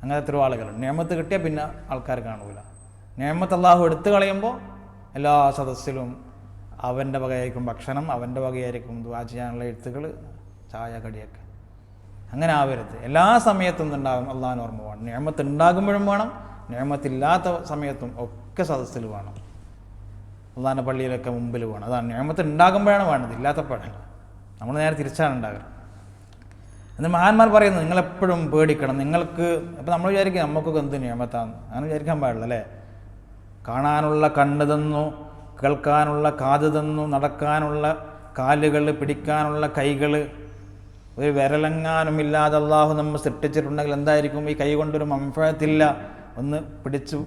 അങ്ങനത്തെ ഒരു ആളുകൾ. നിയമത്ത് കിട്ടിയാൽ പിന്നെ ആൾക്കാർ കാണൂല. നിയമത്ത് അള്ളാഹു എടുത്തു കളയുമ്പോൾ എല്ലാ സദസ്സിലും അവൻ്റെ വകയായിരിക്കും ഭക്ഷണം, അവൻ്റെ വകയായിരിക്കും ദുആ ചെയ്യാനുള്ള എഴുത്തുകൾ, ചായ, കടിയൊക്കെ. അങ്ങനെ ആവരുത്. എല്ലാ സമയത്തും ഉണ്ടാകും അള്ളാഹിന് ഓർമ്മ വേണം. നിഅമത്ത് ഉണ്ടാകുമ്പോഴും വേണം, നിഅമത്തില്ലാത്ത സമയത്തും ഒക്കെ സദസ്സിൽ വേണം. അള്ളാഹിൻ്റെ പള്ളിയിലൊക്കെ മുമ്പിൽ വേണം. അതാണ് നിഅമത്ത് ഉണ്ടാകുമ്പോഴാണ് വേണ്ടത്, ഇല്ലാത്തപ്പോഴല്ല. നമ്മൾ നേരെ തിരിച്ചാണ് ഉണ്ടാകുക. എന്ന് മഹാന്മാർ പറയുന്നു, നിങ്ങളെപ്പോഴും പേടിക്കണം. നിങ്ങൾക്ക് അപ്പം നമ്മൾ വിചാരിക്കും നമുക്കൊക്കെ എന്ത് നിഅമത്താണ്, അങ്ങനെ വിചാരിക്കാൻ പാടില്ല അല്ലേ. കാണാനുള്ള കണ്ണ് തന്നു, കേൾക്കാനുള്ള കാത് തന്നു, നടക്കാനുള്ള കാലുകൾ, പിടിക്കാനുള്ള കൈകൾ, ഒരു വിരലങ്ങാനുമില്ലാതെ അള്ളാഹു നമ്മൾ സൃഷ്ടിച്ചിട്ടുണ്ടെങ്കിൽ എന്തായിരിക്കും? ഈ കൈ കൊണ്ടൊരു മംഫഅത്തില്ല, ഒന്ന് പിടിച്ച്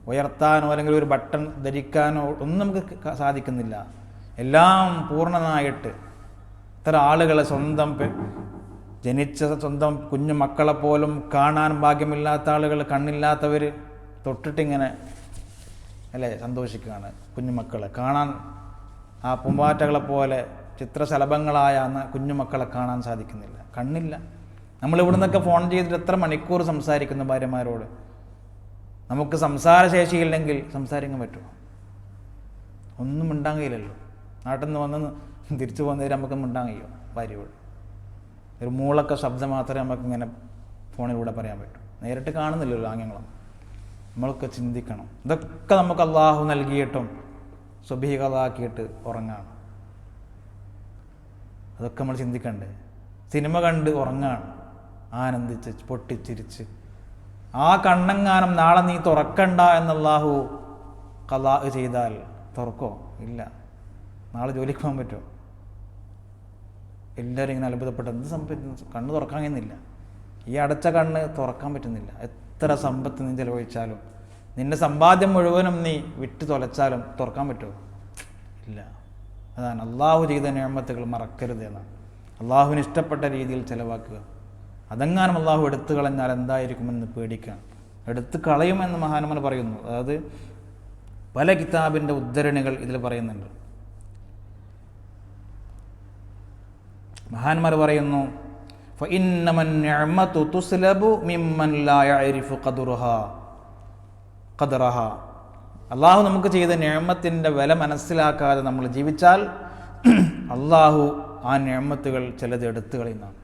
ഉയർത്താനോ അല്ലെങ്കിൽ ഒരു ബട്ടൺ ധരിക്കാനോ ഒന്നും നമുക്ക് സാധിക്കുന്നില്ല. എല്ലാം പൂർണ്ണനായിട്ട് ഇത്ര ആളുകളെ ജനിച്ച സ്വന്തം കുഞ്ഞു മക്കളെപ്പോലും കാണാൻ ഭാഗ്യമില്ലാത്ത ആളുകൾ, കണ്ണില്ലാത്തവർ തൊട്ടിട്ടിങ്ങനെ അല്ലേ സന്തോഷിക്കുകയാണ്. കുഞ്ഞുമക്കളെ കാണാൻ, ആ പൂമ്പാറ്റകളെ പോലെ ചിത്രശലഭങ്ങളായ കുഞ്ഞുമക്കളെ കാണാൻ സാധിക്കുന്നില്ല, കണ്ണില്ല. നമ്മളിവിടെ നിന്നൊക്കെ ഫോൺ ചെയ്തിട്ട് എത്ര മണിക്കൂർ സംസാരിക്കുന്നു ഭാര്യമാരോട്. നമുക്ക് സംസാരശേഷിയില്ലെങ്കിൽ സംസാരിക്കാൻ പറ്റുമോ? ഒന്നും മിണ്ടാൻ കഴിയില്ലല്ലോ. നാട്ടിൽ നിന്ന് വന്ന് തിരിച്ചു പോകുന്നതിന് നമുക്ക് മിണ്ടാൻ കഴിയുമോ ഭാര്യയോട്? ഒരു മൂളൊക്കെ ശബ്ദം മാത്രമേ നമുക്കിങ്ങനെ ഫോണിലൂടെ പറയാൻ പറ്റൂ. നേരിട്ട് കാണുന്നില്ലല്ലോ ആംഗ്യങ്ങളും. നമ്മളൊക്കെ ചിന്തിക്കണം. ഇതൊക്കെ നമുക്ക് അള്ളാഹു നൽകിയിട്ടും സുബ്ഹി ഖളാക്കിയിട്ട് ഉറങ്ങാണ്. അതൊക്കെ നമ്മൾ ചിന്തിക്കണ്ടേ? സിനിമ കണ്ട് ഉറങ്ങാണ്, ആനന്ദിച്ച് പൊട്ടിച്ചിരിച്ച്. ആ കണ്ണെങ്ങാനും നാളെ നീ തുറക്കണ്ട എന്നല്ലാഹു ഖളാ ചെയ്താൽ തുറക്കോ? ഇല്ല. നാളെ ജോലിക്ക് പോകാൻ പറ്റുമോ? എല്ലാവരും ഇങ്ങനെ അത്ഭുതപ്പെട്ട് എന്ത് സംഭവിക്കുന്നു, കണ്ണ് തുറക്കാൻ കഴിയുന്നില്ല. ഈ അടച്ച കണ്ണ് തുറക്കാൻ പറ്റുന്നില്ല. എത്ര സമ്പത്ത് നീ ചെലവഴിച്ചാലും, നിന്റെ സമ്പാദ്യം മുഴുവനും നീ വിറ്റ് തുലച്ചാലും തുറക്കാൻ പറ്റുമോ? ഇല്ല. അതാണ് അള്ളാഹു ചെയ്ത നിഅമത്തുകൾ മറക്കരുത് എന്നാണ്. അള്ളാഹുവിന് ഇഷ്ടപ്പെട്ട രീതിയിൽ ചിലവാക്കുക. അതെങ്ങാനും അള്ളാഹു എടുത്തു കളഞ്ഞാൽ എന്തായിരിക്കുമെന്ന് പേടിക്കുക. എടുത്തു കളയുമെന്ന് മഹാന്മാർ പറയുന്നു. അതായത് പല കിതാബിൻ്റെ ഉദ്ധരണികൾ ഇതിൽ പറയുന്നുണ്ട്. മഹാന്മാർ പറയുന്നു, فإنما النعمة تسلب ممن لا يعرف قدرها. അള്ളാഹു നമുക്ക് ചെയ്ത നിഅമത്തിൻ്റെ വില മനസ്സിലാക്കാതെ നമ്മൾ ജീവിച്ചാൽ അള്ളാഹു ആ നിഅമത്തുകൾ ചിലത് എടുത്തു കളയുന്നതാണ്.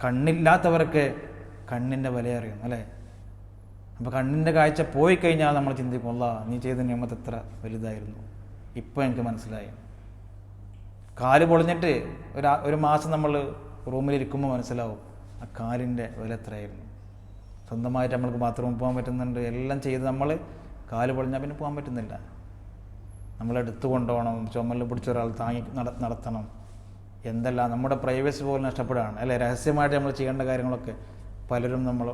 കണ്ണില്ലാത്തവർക്ക് കണ്ണിൻ്റെ വില അറിയുന്നു അല്ലേ? അപ്പോൾ കണ്ണിൻ്റെ കാഴ്ച പോയി കഴിഞ്ഞാൽ നമ്മൾ ചിന്തിക്കും, അല്ലാഹ് നീ ചെയ്ത നിഅമത്ത് എത്ര വലുതായിരുന്നു, ഇപ്പോൾ എനിക്ക് മനസ്സിലായി. കാല് പൊളിഞ്ഞിട്ട് ഒരു മാസം നമ്മൾ റൂമിലിരിക്കുമ്പോൾ മനസ്സിലാവും ആ കാലിൻ്റെ വില എത്രയായിരുന്നു. സ്വന്തമായിട്ട് നമ്മൾക്ക് ബാത്റൂമിൽ പോകാൻ പറ്റുന്നുണ്ട്, എല്ലാം ചെയ്ത് നമ്മൾ കാല് പൊളിഞ്ഞാൽ പിന്നെ പോകാൻ പറ്റുന്നില്ല. നമ്മളെടുത്തു കൊണ്ടുപോകണം, ചുമലിൽ പിടിച്ച ഒരാൾ താങ്ങി നടത്തണം, എന്തെല്ലാം നമ്മുടെ പ്രൈവസി പോലും നഷ്ടപ്പെടുകയാണ് അല്ലേ? രഹസ്യമായിട്ട് നമ്മൾ ചെയ്യേണ്ട കാര്യങ്ങളൊക്കെ പലരും നമ്മൾ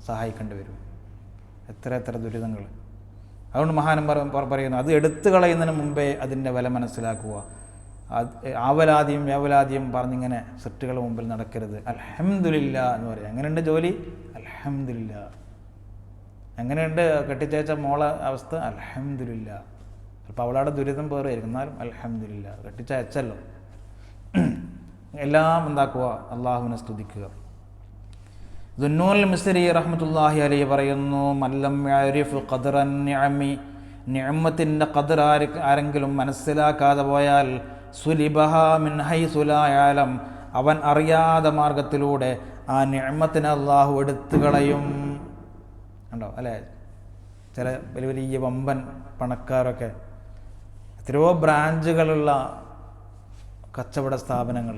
സഹായിക്കേണ്ടി വരും. എത്ര ദുരിതങ്ങൾ. അതുകൊണ്ട് മഹാന്മാർ പറയുന്നു, അത് എടുത്തു കളയുന്നതിന് മുമ്പേ അതിൻ്റെ വില മനസ്സിലാക്കുക. ആവലാതിയും പറഞ്ഞിങ്ങനെ സെറ്റുകളുടെ മുമ്പിൽ നടക്കരുത്. അൽഹംദുലില്ലാ എന്ന് പറയാം. എങ്ങനെയുണ്ട് ജോലി? അൽഹംദുലില്ലാ. എങ്ങനെയുണ്ട് കെട്ടിച്ചേച്ച മോളെ അവസ്ഥ? അൽഹംദുലില്ലാ. അപ്പോൾ അവളവിടെ ദുരിതം പേറുമായിരിക്കും, എന്നാലും അൽഹംദുലില്ലാ. കെട്ടിച്ചയച്ചല്ലോ. എല്ലാം എന്താക്കുക? അള്ളാഹുവിനെ സ്തുതിക്കുക. ദുന്നൂൽ മിസ്രി റഹ്മത്തുള്ളാഹി അലൈഹി പറയുന്നു, മല്ലം യഅരിഫ് ഖദ്റൻ നിഅമി, നിഅമത്തിൻ്റെ ഖദ്ർ ആരെങ്കിലും മനസ്സിലാക്കാതെ പോയാൽ സുലിബഹ മിൻ ഹൈസു ലാ യഅലം, അവൻ അറിയാതെ മാർഗത്തിലൂടെ ആ നിഅമത്തിനെ അള്ളാഹു എടുത്തു കളയും. ഉണ്ടോ അല്ലേ? ചില വലിയ വമ്പൻ പണക്കാരൊക്കെ എത്രയോ ബ്രാഞ്ചുകളുള്ള കച്ചവട സ്ഥാപനങ്ങൾ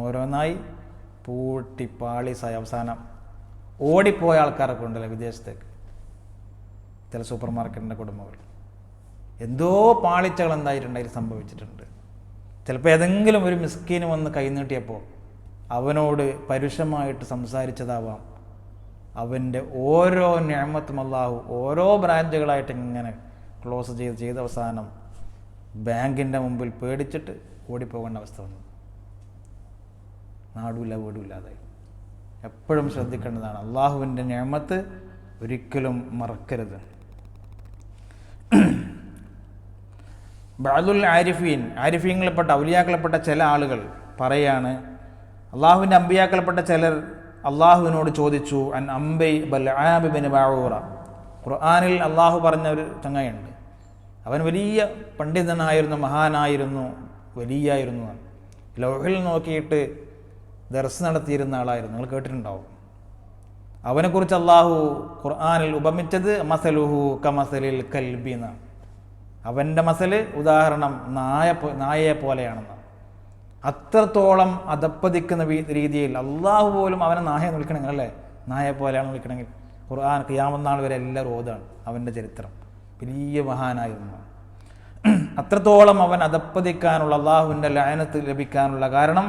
ഓരോന്നായി പൂട്ടി പാളീസായി അവസാനം ഓടിപ്പോയ ആൾക്കാരൊക്കെ ഉണ്ടല്ലോ വിദേശത്തേക്ക്. ചില സൂപ്പർ മാർക്കറ്റിൻ്റെ കുടുംബങ്ങൾ എന്തോ പാളിച്ചകൾ എന്തായിട്ടുണ്ടായി സംഭവിച്ചിട്ടുണ്ട്. ചിലപ്പോൾ ഏതെങ്കിലും ഒരു മിസ്കീന് വന്ന് കൈനീട്ടിയപ്പോൾ അവനോട് പരുഷമായിട്ട് സംസാരിച്ചതാവാം. അവൻ്റെ ഓരോ നിഅമത്തും അല്ലാഹു ഓരോ ബ്രാഞ്ചുകളായിട്ട് ഇങ്ങനെ ക്ലോസ് ചെയ്ത് അവസാനം ബാങ്കിൻ്റെ മുമ്പിൽ പേടിച്ചിട്ട് ഓടിപ്പോകേണ്ട അവസ്ഥ വന്നു. നാടുമില്ല വീടുമില്ലാതായി. എപ്പോഴും ശ്രദ്ധിക്കേണ്ടതാണ്, അള്ളാഹുവിൻ്റെ നിഅമത്ത് ഒരിക്കലും മറക്കരുത്. ബഅദുൽ ആരിഫീങ്ങളിൽപ്പെട്ട ഔലിയാക്കളിൽപ്പെട്ട ചില ആളുകൾ പറയാണ്, അള്ളാഹുവിൻ്റെ അമ്പിയാക്കളിൽപ്പെട്ട ചിലർ അള്ളാഹുവിനോട് ചോദിച്ചു, അൻ അംബൈ ബൽആം ഇബ്നു ബഊറ. ഖുർആനിൽ അള്ളാഹു പറഞ്ഞ ഒരു ചങ്ങായിയുണ്ട്, അവൻ വലിയ പണ്ഡിതനായിരുന്നു, മഹാനായിരുന്നു, വലിയായിരുന്നു. ലൗഹിൽ നോക്കിയിട്ട് ദർസ് നടത്തിയിരുന്ന ആളായിരുന്നു, നിങ്ങൾ കേട്ടിട്ടുണ്ടാവും. അവനെക്കുറിച്ച് അള്ളാഹു ഖുർആനിൽ ഉപമിച്ചത് മസലുഹു കമസലിൽ കൽബി എന്നാണ്. അവൻ്റെ മസല് ഉദാഹരണം നായയെ പോലെയാണെന്ന്. അത്രത്തോളം അധപ്പതിക്കുന്ന രീതിയിൽ അള്ളാഹു പോലും അവനെ നായ എന്ന് വിളിക്കണമെങ്കിൽ, അല്ലേ, നായയെ പോലെയാണെന്ന് വിളിക്കണമെങ്കിൽ ഖുർആൻ ഖിയാമത്ത് നാൾ വരെ എല്ലാവരും ഓതാണ് അവൻ്റെ ചരിത്രം. വലിയ മഹാനായിരുന്നു. അത്രത്തോളം അവൻ അധപ്പതിക്കാനുള്ള, അള്ളാഹുവിൻ്റെ ലഅനത്ത് ലഭിക്കാനുള്ള കാരണം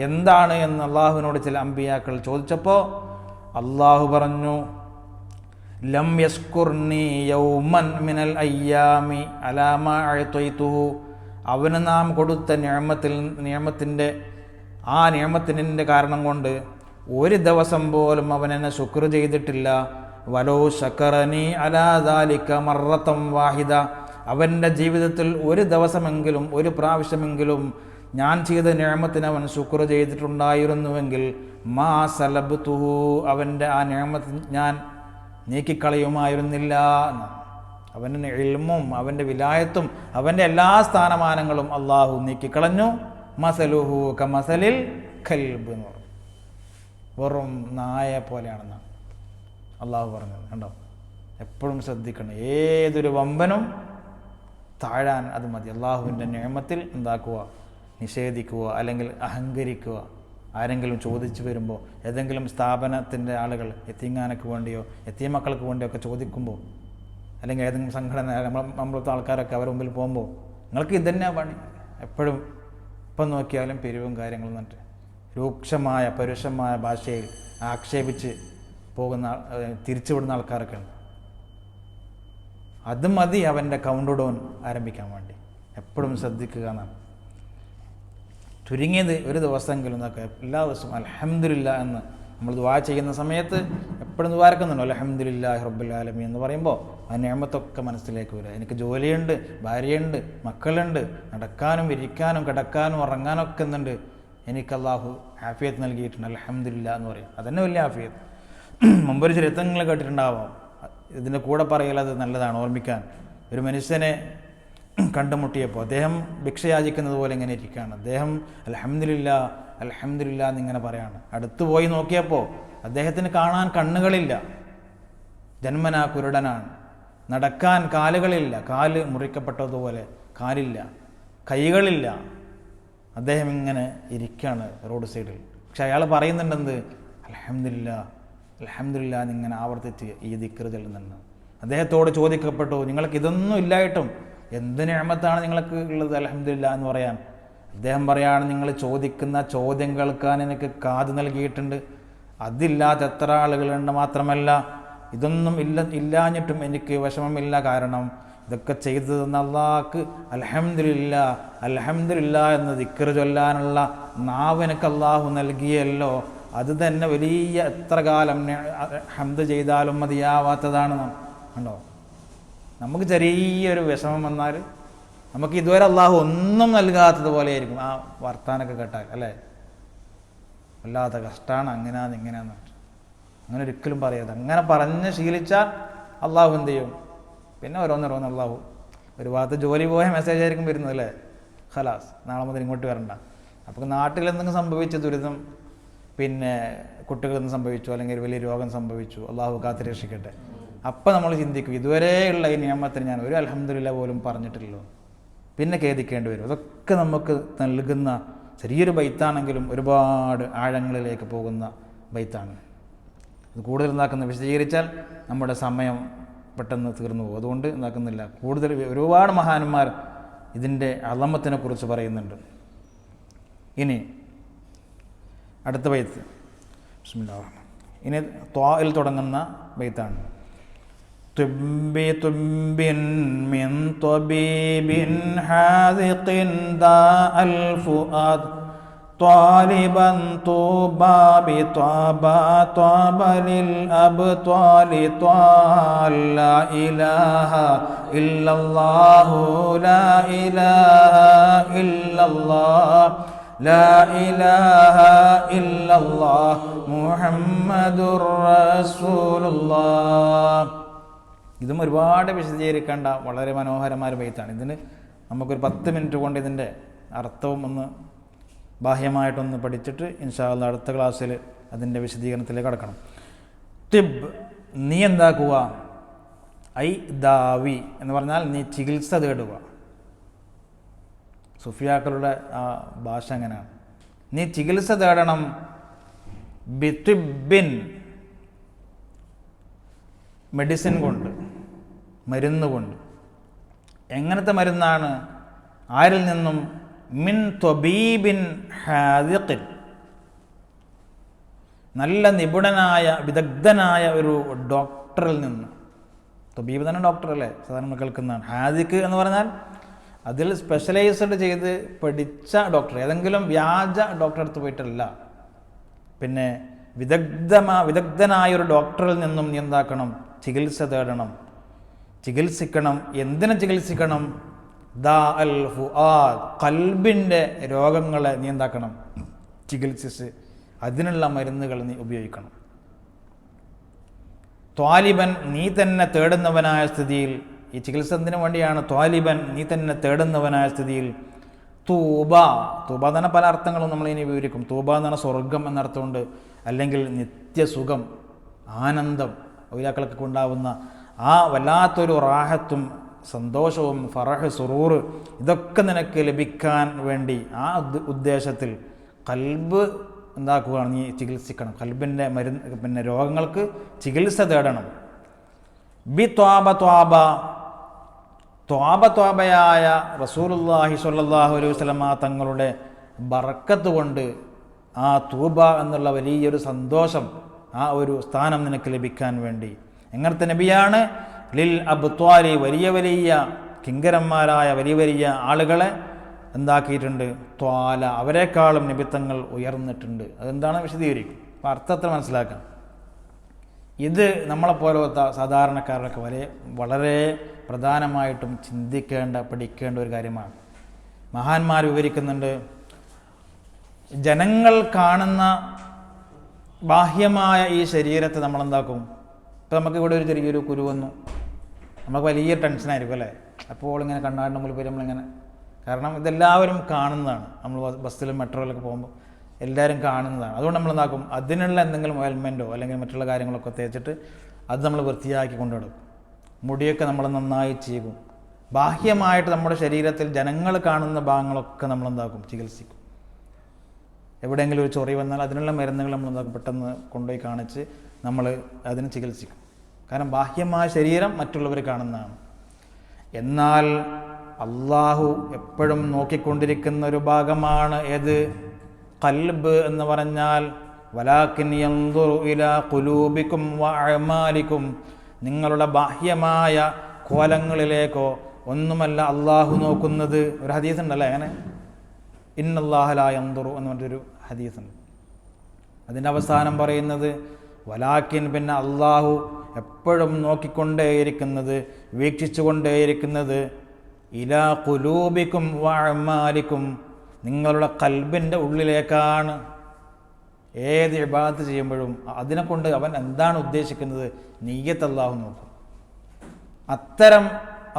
എന്താണ് എന്ന് അള്ളാഹുവിനോട് ചില അമ്പിയാക്കൾ ചോദിച്ചപ്പോൾ അള്ളാഹു പറഞ്ഞു, ലം യസ്കുർനി യൗമൻ മിനൽ അയ്യാമി അലാ മാ അഅ്തൈതുഹു. അവന് നാം കൊടുത്ത നിഅമത്തിൻ്റെ ആ നിഅമത്തിൻ്റെ കാരണം കൊണ്ട് ഒരു ദിവസം പോലും അവൻ എന്നെ ശുക്ർ ചെയ്തിട്ടില്ല. വലോ ശക്കറനി അലാ ദാലിക മറത്തം വാഹിദ. അവൻ്റെ ജീവിതത്തിൽ ഒരു ദിവസമെങ്കിലും, ഒരു പ്രാവശ്യമെങ്കിലും ഞാൻ ചെയ്ത നിഅമത്തിന് അവൻ ശുക്ർ ചെയ്തിട്ടുണ്ടായിരുന്നുവെങ്കിൽ മാ സലബ്തുഹു, അവൻ്റെ ആ നിഅമത്ത് ഞാൻ നീക്കിക്കളയുമായിരുന്നില്ല. അവൻ്റെ ഇൽമും അവൻ്റെ വിലായത്തും അവൻ്റെ എല്ലാ സ്ഥാനമാനങ്ങളും അള്ളാഹു നീക്കിക്കളഞ്ഞു. മസലുഹു കമസലിൽ കൽബ് എന്ന് പറഞ്ഞു. വെറും നായ പോലെയാണെന്നാണ് അള്ളാഹു പറഞ്ഞത്. കണ്ടോ, എപ്പോഴും ശ്രദ്ധിക്കണം. ഏതൊരു വമ്പനും താഴാൻ അത് മതി. അള്ളാഹുവിൻ്റെ നിഅമത്തിൽ എന്താക്കുക, നിഷേധിക്കുക, അല്ലെങ്കിൽ അഹങ്കരിക്കുക. ആരെങ്കിലും ചോദിച്ചു വരുമ്പോൾ, ഏതെങ്കിലും സ്ഥാപനത്തിൻ്റെ ആളുകൾ യത്തീംഖാനയ്ക്ക് വേണ്ടിയോ യത്തീം വേണ്ടിയോ ഒക്കെ ചോദിക്കുമ്പോൾ, അല്ലെങ്കിൽ ഏതെങ്കിലും സംഘടന നമ്മളത്തെ ആൾക്കാരൊക്കെ അവരുടെ മുമ്പിൽ പോകുമ്പോൾ, നിങ്ങൾക്ക് ഇതന്നെയാണ് പണി. എപ്പോഴും ഇപ്പം നോക്കിയാലും പിരിവും കാര്യങ്ങളും എന്നിട്ട് രൂക്ഷമായ പരുഷമായ ഭാഷയിൽ ആക്ഷേപിച്ച് പോകുന്ന, തിരിച്ചുവിടുന്ന ആൾക്കാരൊക്കെ ഉണ്ട്. അത് മതി അവൻ്റെ കൗണ്ട് ഡൗൺ ആരംഭിക്കാൻ വേണ്ടി. എപ്പോഴും ശ്രദ്ധിക്കുക എന്നാണ്. ചുരുങ്ങിയത് ഒരു ദിവസമെങ്കിലും എന്നൊക്കെ എല്ലാ ദിവസവും അൽഹംദുലില്ലാ എന്ന് നമ്മൾ ദുആ ചെയ്യുന്ന സമയത്ത് എപ്പോഴും ദുആർക്കുന്നുണ്ടോ, അൽഹംദുലില്ലാഹി റബ്ബിൽ ആലമീൻ എന്ന് പറയുമ്പോൾ ആ നിഅമത്തൊക്കെ മനസ്സിലേക്ക് വരിക. എനിക്ക് ജോലിയുണ്ട്, ഭാര്യയുണ്ട്, മക്കളുണ്ട്, നടക്കാനും ഇരിക്കാനും കിടക്കാനും ഉറങ്ങാനൊക്കെ എന്നുണ്ട്. എനിക്ക് അല്ലാഹു ആഫിയത്ത് നൽകിയിട്ടുണ്ട്, അൽഹംദുലില്ലാ എന്ന് പറയും. അതന്നെ വലിയ ആഫിയത്ത്. മുമ്പൊരു ചരിത്രങ്ങൾ കേട്ടിട്ടുണ്ടാവാം. ഇതിൻ്റെ കൂടെ പറയലത് നല്ലതാണ് ഓർമ്മിക്കാൻ. ഒരു മനുഷ്യനെ കണ്ടുമുട്ടിയപ്പോൾ അദ്ദേഹം ഭിക്ഷ യാചിക്കുന്നത് പോലെ ഇങ്ങനെ ഇരിക്കുകയാണ്. അദ്ദേഹം അൽഹംദുലില്ലാ അൽഹംദുലില്ലാ എന്നിങ്ങനെ പറയാണ്. അടുത്തു പോയി നോക്കിയപ്പോൾ അദ്ദേഹത്തിന് കാണാൻ കണ്ണുകളില്ല, ജന്മനാ കുരുടനാണ്. നടക്കാൻ കാലുകളില്ല, കാല് മുറിക്കപ്പെട്ടതുപോലെ കാലില്ല, കൈകളില്ല. അദ്ദേഹം ഇങ്ങനെ ഇരിക്കുകയാണ് റോഡ് സൈഡിൽ. പക്ഷെ അയാൾ പറയുന്നുണ്ടെന്ത്, അൽഹംദുലില്ലാ അൽഹംദുലില്ലാ എന്നിങ്ങനെ ആവർത്തിച്ച് ഈ ദിക്ർ ചൊല്ലുന്നുണ്ട്. അദ്ദേഹത്തോട് ചോദിക്കപ്പെട്ടു, നിങ്ങൾക്ക് ഇതൊന്നും ഇല്ലായിട്ടും എന്ത് നിഅമത്താണ് നിങ്ങൾക്ക് ഉള്ളത് അൽഹംദുലില്ലാ എന്ന് പറയാൻ? അദ്ദേഹം പറയാണ്, നിങ്ങൾ ചോദിക്കുന്ന ചോദ്യം കേൾക്കാൻ എനിക്ക് കാത് നൽകിയിട്ടുണ്ട്. അതില്ലാത്ത എത്ര ആളുകളുണ്ട്. മാത്രമല്ല ഇതൊന്നും ഇല്ലാഞ്ഞിട്ടും എനിക്ക് വിഷമമില്ല. കാരണം ഇതൊക്കെ ചെയ്തു തന്ന അല്ലാഹ്ക്ക് അൽഹംദുലില്ലാ അൽഹംദുലില്ലാ എന്ന് ദിക്ർ ചൊല്ലാനുള്ള നാവ് എനിക്ക് അല്ലാഹു നൽകിയല്ലോ. അത് തന്നെ വലിയ എത്ര കാലം ഹംദ് ചെയ്താലും മതിയാവാത്തതാണ്. കണ്ടോ, നമുക്ക് ചെറിയൊരു വിഷമം വന്നാൽ നമുക്ക് ഇതുവരെ അല്ലാഹു ഒന്നും നൽകാത്തതുപോലെ ആയിരിക്കും ആ വർത്താനൊക്കെ കേട്ടാൽ, അല്ലേ? വല്ലാത്ത കഷ്ടമാണ്, അങ്ങനെയാന്ന് ഇങ്ങനെയാന്ന്. അങ്ങനെ ഒരിക്കലും പറയാതെ അങ്ങനെ പറഞ്ഞ് ശീലിച്ചാൽ അല്ലാഹു എന്ത് ചെയ്യും? പിന്നെ ഓരോന്നോരോന്ന് അല്ലാഹു. ഒരു ഭാഗത്ത് ജോലി പോയ മെസ്സേജ് ആയിരിക്കും വരുന്നത്, അല്ലേ? ഖലാസ്, നാളെ മുതൽ ഇങ്ങോട്ട് വരണ്ട. അപ്പോൾ നാട്ടിൽ എന്തെങ്കിലും സംഭവിച്ച ദുരിതം, പിന്നെ കുട്ടികളൊന്നും സംഭവിച്ചു, അല്ലെങ്കിൽ വലിയ രോഗം സംഭവിച്ചു, അല്ലാഹു കാത്ത് രക്ഷിക്കട്ടെ. അപ്പം നമ്മൾ ചിന്തിക്കും, ഇതുവരെയുള്ള ഈ നിയമത്തിന് ഞാൻ ഒരു അൽഹംദുലില്ലാ പോലും പറഞ്ഞിട്ടില്ലല്ലോ. പിന്നെ ഖേദിക്കേണ്ടി വരും. അതൊക്കെ നമുക്ക് നൽകുന്ന ചെറിയൊരു ബൈത്താണെങ്കിലും ഒരുപാട് ആഴങ്ങളിലേക്ക് പോകുന്ന ബൈത്താണ്. ഇത് കൂടുതൽ എന്താക്കുന്ന വിശദീകരിച്ചാൽ നമ്മുടെ സമയം പെട്ടെന്ന് തീർന്നു പോകും. അതുകൊണ്ട് എന്താക്കുന്നില്ല. കൂടുതൽ ഒരുപാട് മഹാന്മാർ ഇതിൻ്റെ അളമത്തിനെ കുറിച്ച് പറയുന്നുണ്ട്. ഇനി അടുത്ത ബൈത്ത് ബിസ്മില്ലാഹിർ റഹ്മാനിർ റഹീം. ഇനി ത്വായിൽ തുടങ്ങുന്ന ബൈത്താണ്. തുബ്ബി തുബ്ബിൻ മിൻ തബീബിൻ ഹാദിഖിൻ ദാ അൽ ഫുആദ് ത്വാലിബൻ തൂബാ ബി ത്വാബാ ത്വാബ ലിൽ അബ്ത്വാലി ത്വാൽ ലാ ഇലാഹ ഇല്ലല്ലാഹു ലാ ഇലാഹ ഇല്ലല്ലാഹ് ലാ ഇലാഹ ഇല്ലല്ലാഹ് മുഹമ്മദുർ റസൂലുള്ളാഹ്. ഇതും ഒരുപാട് വിശദീകരിക്കേണ്ട വളരെ മനോഹരമായ ബൈത്താണ്. ഇതിന് നമുക്കൊരു 10 മിനിറ്റ് കൊണ്ട് ഇതിൻ്റെ അർത്ഥവും ഒന്ന് ബാഹ്യമായിട്ടൊന്ന് പഠിച്ചിട്ട് ഇൻഷാ അല്ലാഹ് അടുത്ത ക്ലാസ്സിൽ അതിൻ്റെ വിശദീകരണത്തിലേക്ക് കടക്കണം. തിബ്, നീ എന്താക്കുക? ഐ ദാവി എന്ന് പറഞ്ഞാൽ നീ ചികിത്സ തേടുക. സുഫിയാക്കളുടെ ആ ഭാഷ എങ്ങനെയാണ്? നീ ചികിത്സ തേടണം. ബിത്തിബിൻ, മെഡിസിൻ കൊണ്ട്, മരുന്ന് കൊണ്ട്. എങ്ങനത്തെ മരുന്നാണ്? ആരിൽ നിന്നും? മിൻ ത്വബീബിൻ ഹാദിഖിൻ, നല്ല നിപുണനായ വിദഗ്ധനായ ഒരു ഡോക്ടറിൽ നിന്ന്. ത്വബീബ് തന്നെ ഡോക്ടർ അല്ലേ, സാധാരണ കേൾക്കുന്നതാണ്. ഹാദിഖ് എന്ന് പറഞ്ഞാൽ അതിൽ സ്പെഷ്യലൈസ്ഡ് ചെയ്ത് പഠിച്ച ഡോക്ടർ, ഏതെങ്കിലും വ്യാജ ഡോക്ടറെ അടുത്ത് പോയിട്ടല്ല. പിന്നെ വിദഗ്ധനായ ഒരു ഡോക്ടറിൽ നിന്നും നീ എന്താക്കണം? ചികിത്സ തേടണം, ചികിത്സിക്കണം. എന്തിനെ ചികിത്സിക്കണം? ദാ അൽ ഫുആദ്, ഖൽബിൻ്റെ രോഗങ്ങളെ നീ എന്താക്കണം? ചികിത്സിച്ച് അതിനുള്ള മരുന്നുകൾ നീ ഉപയോഗിക്കണം. ത്വാലിബൻ, നീ തന്നെ തേടുന്നവനായ സ്ഥിതിയിൽ. ഈ ചികിത്സ എന്തിനു വേണ്ടിയാണ്? ത്വാലിബൻ, നീ തന്നെ തേടുന്നവനായ സ്ഥിതിയിൽ. തൂബ, തൂബ തന്നെ പല അർത്ഥങ്ങളും നമ്മൾ ഇനി വിവരിക്കും. തൂബ എന്ന് പറഞ്ഞാൽ സ്വർഗം എന്നർത്ഥമുണ്ട്, അല്ലെങ്കിൽ നിത്യസുഖം, ആനന്ദം, ഔലിയാക്കൾക്കൊക്കെ ഉണ്ടാവുന്ന ആ വല്ലാത്തൊരു റാഹത്തും സന്തോഷവും ഫറഹ് സുറൂർ ഇതൊക്കെ നിനക്ക് ലഭിക്കാൻ വേണ്ടി ആ ഉദ്ദേശത്തിൽ കൽബ് എന്താക്കുകയാണ്? നീ ചികിത്സിക്കണം. കൽബിൻ്റെ മരുന്ന്, പിന്നെ രോഗങ്ങൾക്ക് ചികിത്സ തേടണം. ബി ത്വാബ ത്വാബ, ത്വാബയായ റസൂലുള്ളാഹി സ്വല്ലല്ലാഹു അലൈഹി വസല്ലമ തങ്ങളുടെ ബർക്കത്ത് കൊണ്ട് ആ തൂബ എന്നുള്ള വലിയൊരു സന്തോഷം, ആ ഒരു സ്ഥാനം നിനക്ക് ലഭിക്കാൻ വേണ്ടി. എങ്ങനത്തെ നബിയാണ്? ലിൽ അബ്ത്വാലി, വലിയ വലിയ കിങ്കരന്മാരായ വലിയ വലിയ ആളുകളെ എന്താക്കിയിട്ടുണ്ട്? ത്വാല, അവരെക്കാളും നബിത്തങ്ങൾ ഉയർന്നിട്ടുണ്ട്. അതെന്താണ് വിശദീകരിക്കും. അപ്പം അർത്ഥത്തിൽ മനസ്സിലാക്കാം. ഇത് നമ്മളെപ്പോലത്തെ സാധാരണക്കാരൊക്കെ വളരെ പ്രധാനമായിട്ടും ചിന്തിക്കേണ്ട, പഠിക്കേണ്ട ഒരു കാര്യമാണ്. മഹാന്മാർ വിവരിക്കുന്നുണ്ട്, ജനങ്ങൾ കാണുന്ന ബാഹ്യമായ ഈ ശരീരത്തെ നമ്മളെന്താക്കും? ഇപ്പം നമുക്ക് ഇവിടെ ഒരു ചെറിയൊരു കുരു വന്നു, നമുക്ക് വലിയ ടെൻഷനായിരിക്കും അല്ലേ? അപ്പോൾ ഇങ്ങനെ കണ്ണാടിൻ്റെ മുമ്പിൽ പോയി നമ്മളിങ്ങനെ, കാരണം ഇതെല്ലാവരും കാണുന്നതാണ്. നമ്മൾ ബസ്സിലും മെട്രോയിലൊക്കെ പോകുമ്പോൾ എല്ലാവരും കാണുന്നതാണ്. അതുകൊണ്ട് നമ്മൾ എന്താക്കും? അതിനുള്ള എന്തെങ്കിലും ഓയിൽമെൻറ്റോ അല്ലെങ്കിൽ മറ്റുള്ള കാര്യങ്ങളൊക്കെ തേച്ചിട്ട് അത് നമ്മൾ വൃത്തിയാക്കി കൊണ്ടുനടക്കും. മുടിയൊക്കെ നമ്മൾ നന്നായി ചെയ്യും. ബാഹ്യമായിട്ട് നമ്മുടെ ശരീരത്തിൽ ജനങ്ങൾ കാണുന്ന ഭാഗങ്ങളൊക്കെ നമ്മളെന്താക്കും? ചികിത്സിക്കും. എവിടെയെങ്കിലും ഒരു ചൊറി വന്നാൽ അതിനുള്ള മരുന്നുകൾ നമ്മളെന്താക്കും? പെട്ടെന്ന് കൊണ്ടുപോയി കാണിച്ച് നമ്മൾ അതിനെ ചികിത്സിക്കും. കാരണം ബാഹ്യമായ ശരീരം മറ്റുള്ളവർ കാണുന്നതാണ്. എന്നാൽ അള്ളാഹു എപ്പോഴും നോക്കിക്കൊണ്ടിരിക്കുന്ന ഒരു ഭാഗമാണ് ഏത്? ഖൽബ് എന്ന് പറഞ്ഞാൽ വലാകിൻ യൻദുറു ഇലാ ഖുലൂബിക്കും വഅഅമാലിക്കും, നിങ്ങളുടെ ബാഹ്യമായ കോലങ്ങളിലേക്കോ ഒന്നുമല്ല അള്ളാഹു നോക്കുന്നത്. ഒരു ഹദീസ് ഉണ്ടല്ലേ അങ്ങനെ, ഇന്നല്ലാഹ ലാ യൻദുറു എന്ന് പറഞ്ഞൊരു ഹദീസുണ്ട്. അതിൻ്റെ അവസാനം പറയുന്നത് വലാകിൻ, പിന്നെ അള്ളാഹു എപ്പോഴും നോക്കിക്കൊണ്ടേയിരിക്കുന്നത്, വീക്ഷിച്ചുകൊണ്ടേയിരിക്കുന്നത് ഇലാ ഖുലൂബിക്കും വഅഅമാലിക്കും, നിങ്ങളുടെ ഖൽബിൻ്റെ ഉള്ളിലേക്കാണ്. ഏത് ഇബാദത്ത് ചെയ്യുമ്പോഴും അതിനെക്കൊണ്ട് അവൻ എന്താണ് ഉദ്ദേശിക്കുന്നത്? നിയ്യത്ത് അള്ളാഹു നോക്കും. അത്തരം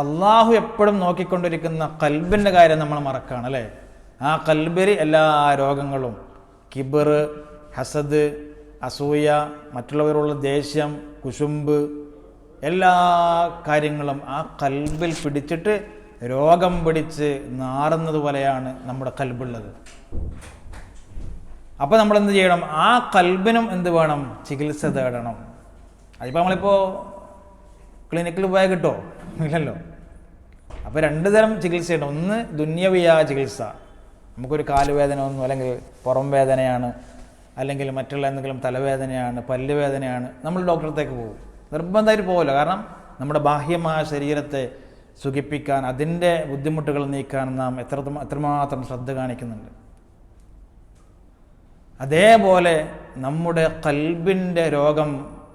അള്ളാഹു എപ്പോഴും നോക്കിക്കൊണ്ടിരിക്കുന്ന ഖൽബിൻ്റെ കാര്യം നമ്മൾ മറക്കുകയാണ് അല്ലേ? ആ ഖൽബിൽ എല്ലാ രോഗങ്ങളും, കിബർ, ഹസദ്, അസൂയ, മറ്റുള്ളവരുള്ള ദേഷ്യം, കുശുമ്പ്, എല്ലാ കാര്യങ്ങളും ആ ഖൽബിൽ പിടിച്ചിട്ട് രോഗം പിടിച്ച് നാറുന്നത് പോലെയാണ് നമ്മുടെ ഖൽബുള്ളത്. അപ്പോൾ നമ്മളെന്ത് ചെയ്യണം? ആ ഖൽബിനും എന്ത് വേണം? ചികിത്സ തേടണം. അതിപ്പോൾ നമ്മളിപ്പോൾ ക്ലിനിക്കിൽ പോയാൽ കിട്ടുമോ? ഇല്ലല്ലോ. അപ്പോൾ രണ്ട് തരം ചികിത്സയുണ്ട്. ഒന്ന് ദുന്യവിയായ ചികിത്സ, നമുക്കൊരു കാലുവേദന ഒന്നും, അല്ലെങ്കിൽ പുറം വേദനയാണ്, അല്ലെങ്കിൽ മറ്റുള്ള എന്തെങ്കിലും തലവേദനയാണ്, പല്ലുവേദനയാണ്, നമ്മൾ ഡോക്ടറത്തേക്ക് പോകും. നിർബന്ധമായിട്ട് പോകില്ല. കാരണം നമ്മുടെ ബാഹ്യമായ ശരീരത്തെ സുഖിപ്പിക്കാൻ, അതിൻ്റെ ബുദ്ധിമുട്ടുകൾ നീക്കാൻ നാം എത്രമാത്രം ശ്രദ്ധ കാണിക്കുന്നുണ്ട്. അതേപോലെ നമ്മുടെ ഖൽബിൻ്റെ രോഗം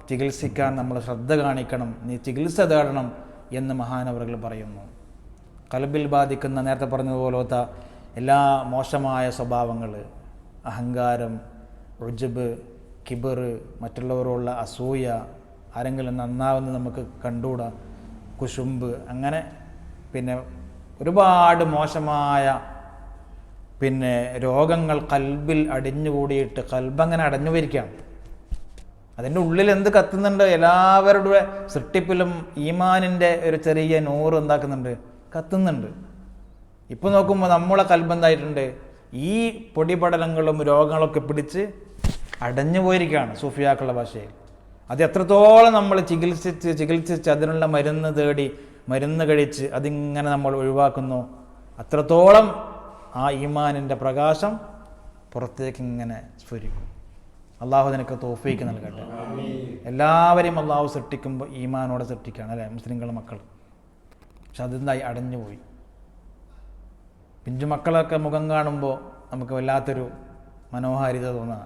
ചികിത്സിക്കാൻ നമ്മൾ ശ്രദ്ധ കാണിക്കണം, നീ ചികിത്സ തേടണം എന്ന് മഹാനവറുകൾ പറയുന്നു. ഖൽബിൽ ബാധിക്കുന്ന, നേരത്തെ പറഞ്ഞതുപോലത്തെ എല്ലാ മോശമായ സ്വഭാവങ്ങൾ, അഹങ്കാരം, ഉജ്ബ്, കിബർ, മറ്റുള്ളവരുള്ള അസൂയ, ആരെങ്കിലും നന്നാവുന്നത് നമുക്ക് കണ്ടുകൂടാ, കുശുമ്പ്, അങ്ങനെ പിന്നെ ഒരുപാട് മോശമായ പിന്നെ രോഗങ്ങൾ കൽബിൽ അടിഞ്ഞുകൂടിയിട്ട് കൽബങ്ങനെ അടഞ്ഞു വരികയാണ്. അതിൻ്റെ ഉള്ളിൽ എന്ത് കത്തുന്നുണ്ട്? എല്ലാവരുടെ സൃഷ്ടിപ്പിലും ഈമാനിൻ്റെ ഒരു ചെറിയ നൂറ് എന്താക്കുന്നുണ്ട്? കത്തുന്നുണ്ട്. ഇപ്പോൾ നോക്കുമ്പോൾ നമ്മളെ കൽബെന്തായിട്ടുണ്ട്? ഈ പൊടിപടലങ്ങളും രോഗങ്ങളൊക്കെ പിടിച്ച് അടഞ്ഞു പോയിരിക്കുകയാണ് സൂഫിയാക്കളുടെ ഭാഷയിൽ. അത് എത്രത്തോളം നമ്മൾ ചികിത്സിച്ച് അതിനുള്ള മരുന്ന് തേടി മരുന്ന് കഴിച്ച് അതിങ്ങനെ നമ്മൾ ഒഴിവാക്കുന്നു, അത്രത്തോളം ആ ഈമാനിൻ്റെ പ്രകാശം പുറത്തേക്ക് ഇങ്ങനെ സ്ഫുരിക്കും. അള്ളാഹു നിനക്ക് തൗഫീക്ക് നൽകട്ടെ. എല്ലാവരെയും അള്ളാഹു സൃഷ്ടിക്കുമ്പോൾ ഈമാനോടെ സൃഷ്ടിക്കുകയാണ് അല്ലേ മുസ്ലിങ്ങൾ മക്കൾ. പക്ഷെ അതെന്തായി? അടഞ്ഞുപോയി. പിഞ്ചു മക്കളൊക്കെ മുഖം കാണുമ്പോൾ നമുക്ക് വല്ലാത്തൊരു മനോഹാരിത തോന്നുക.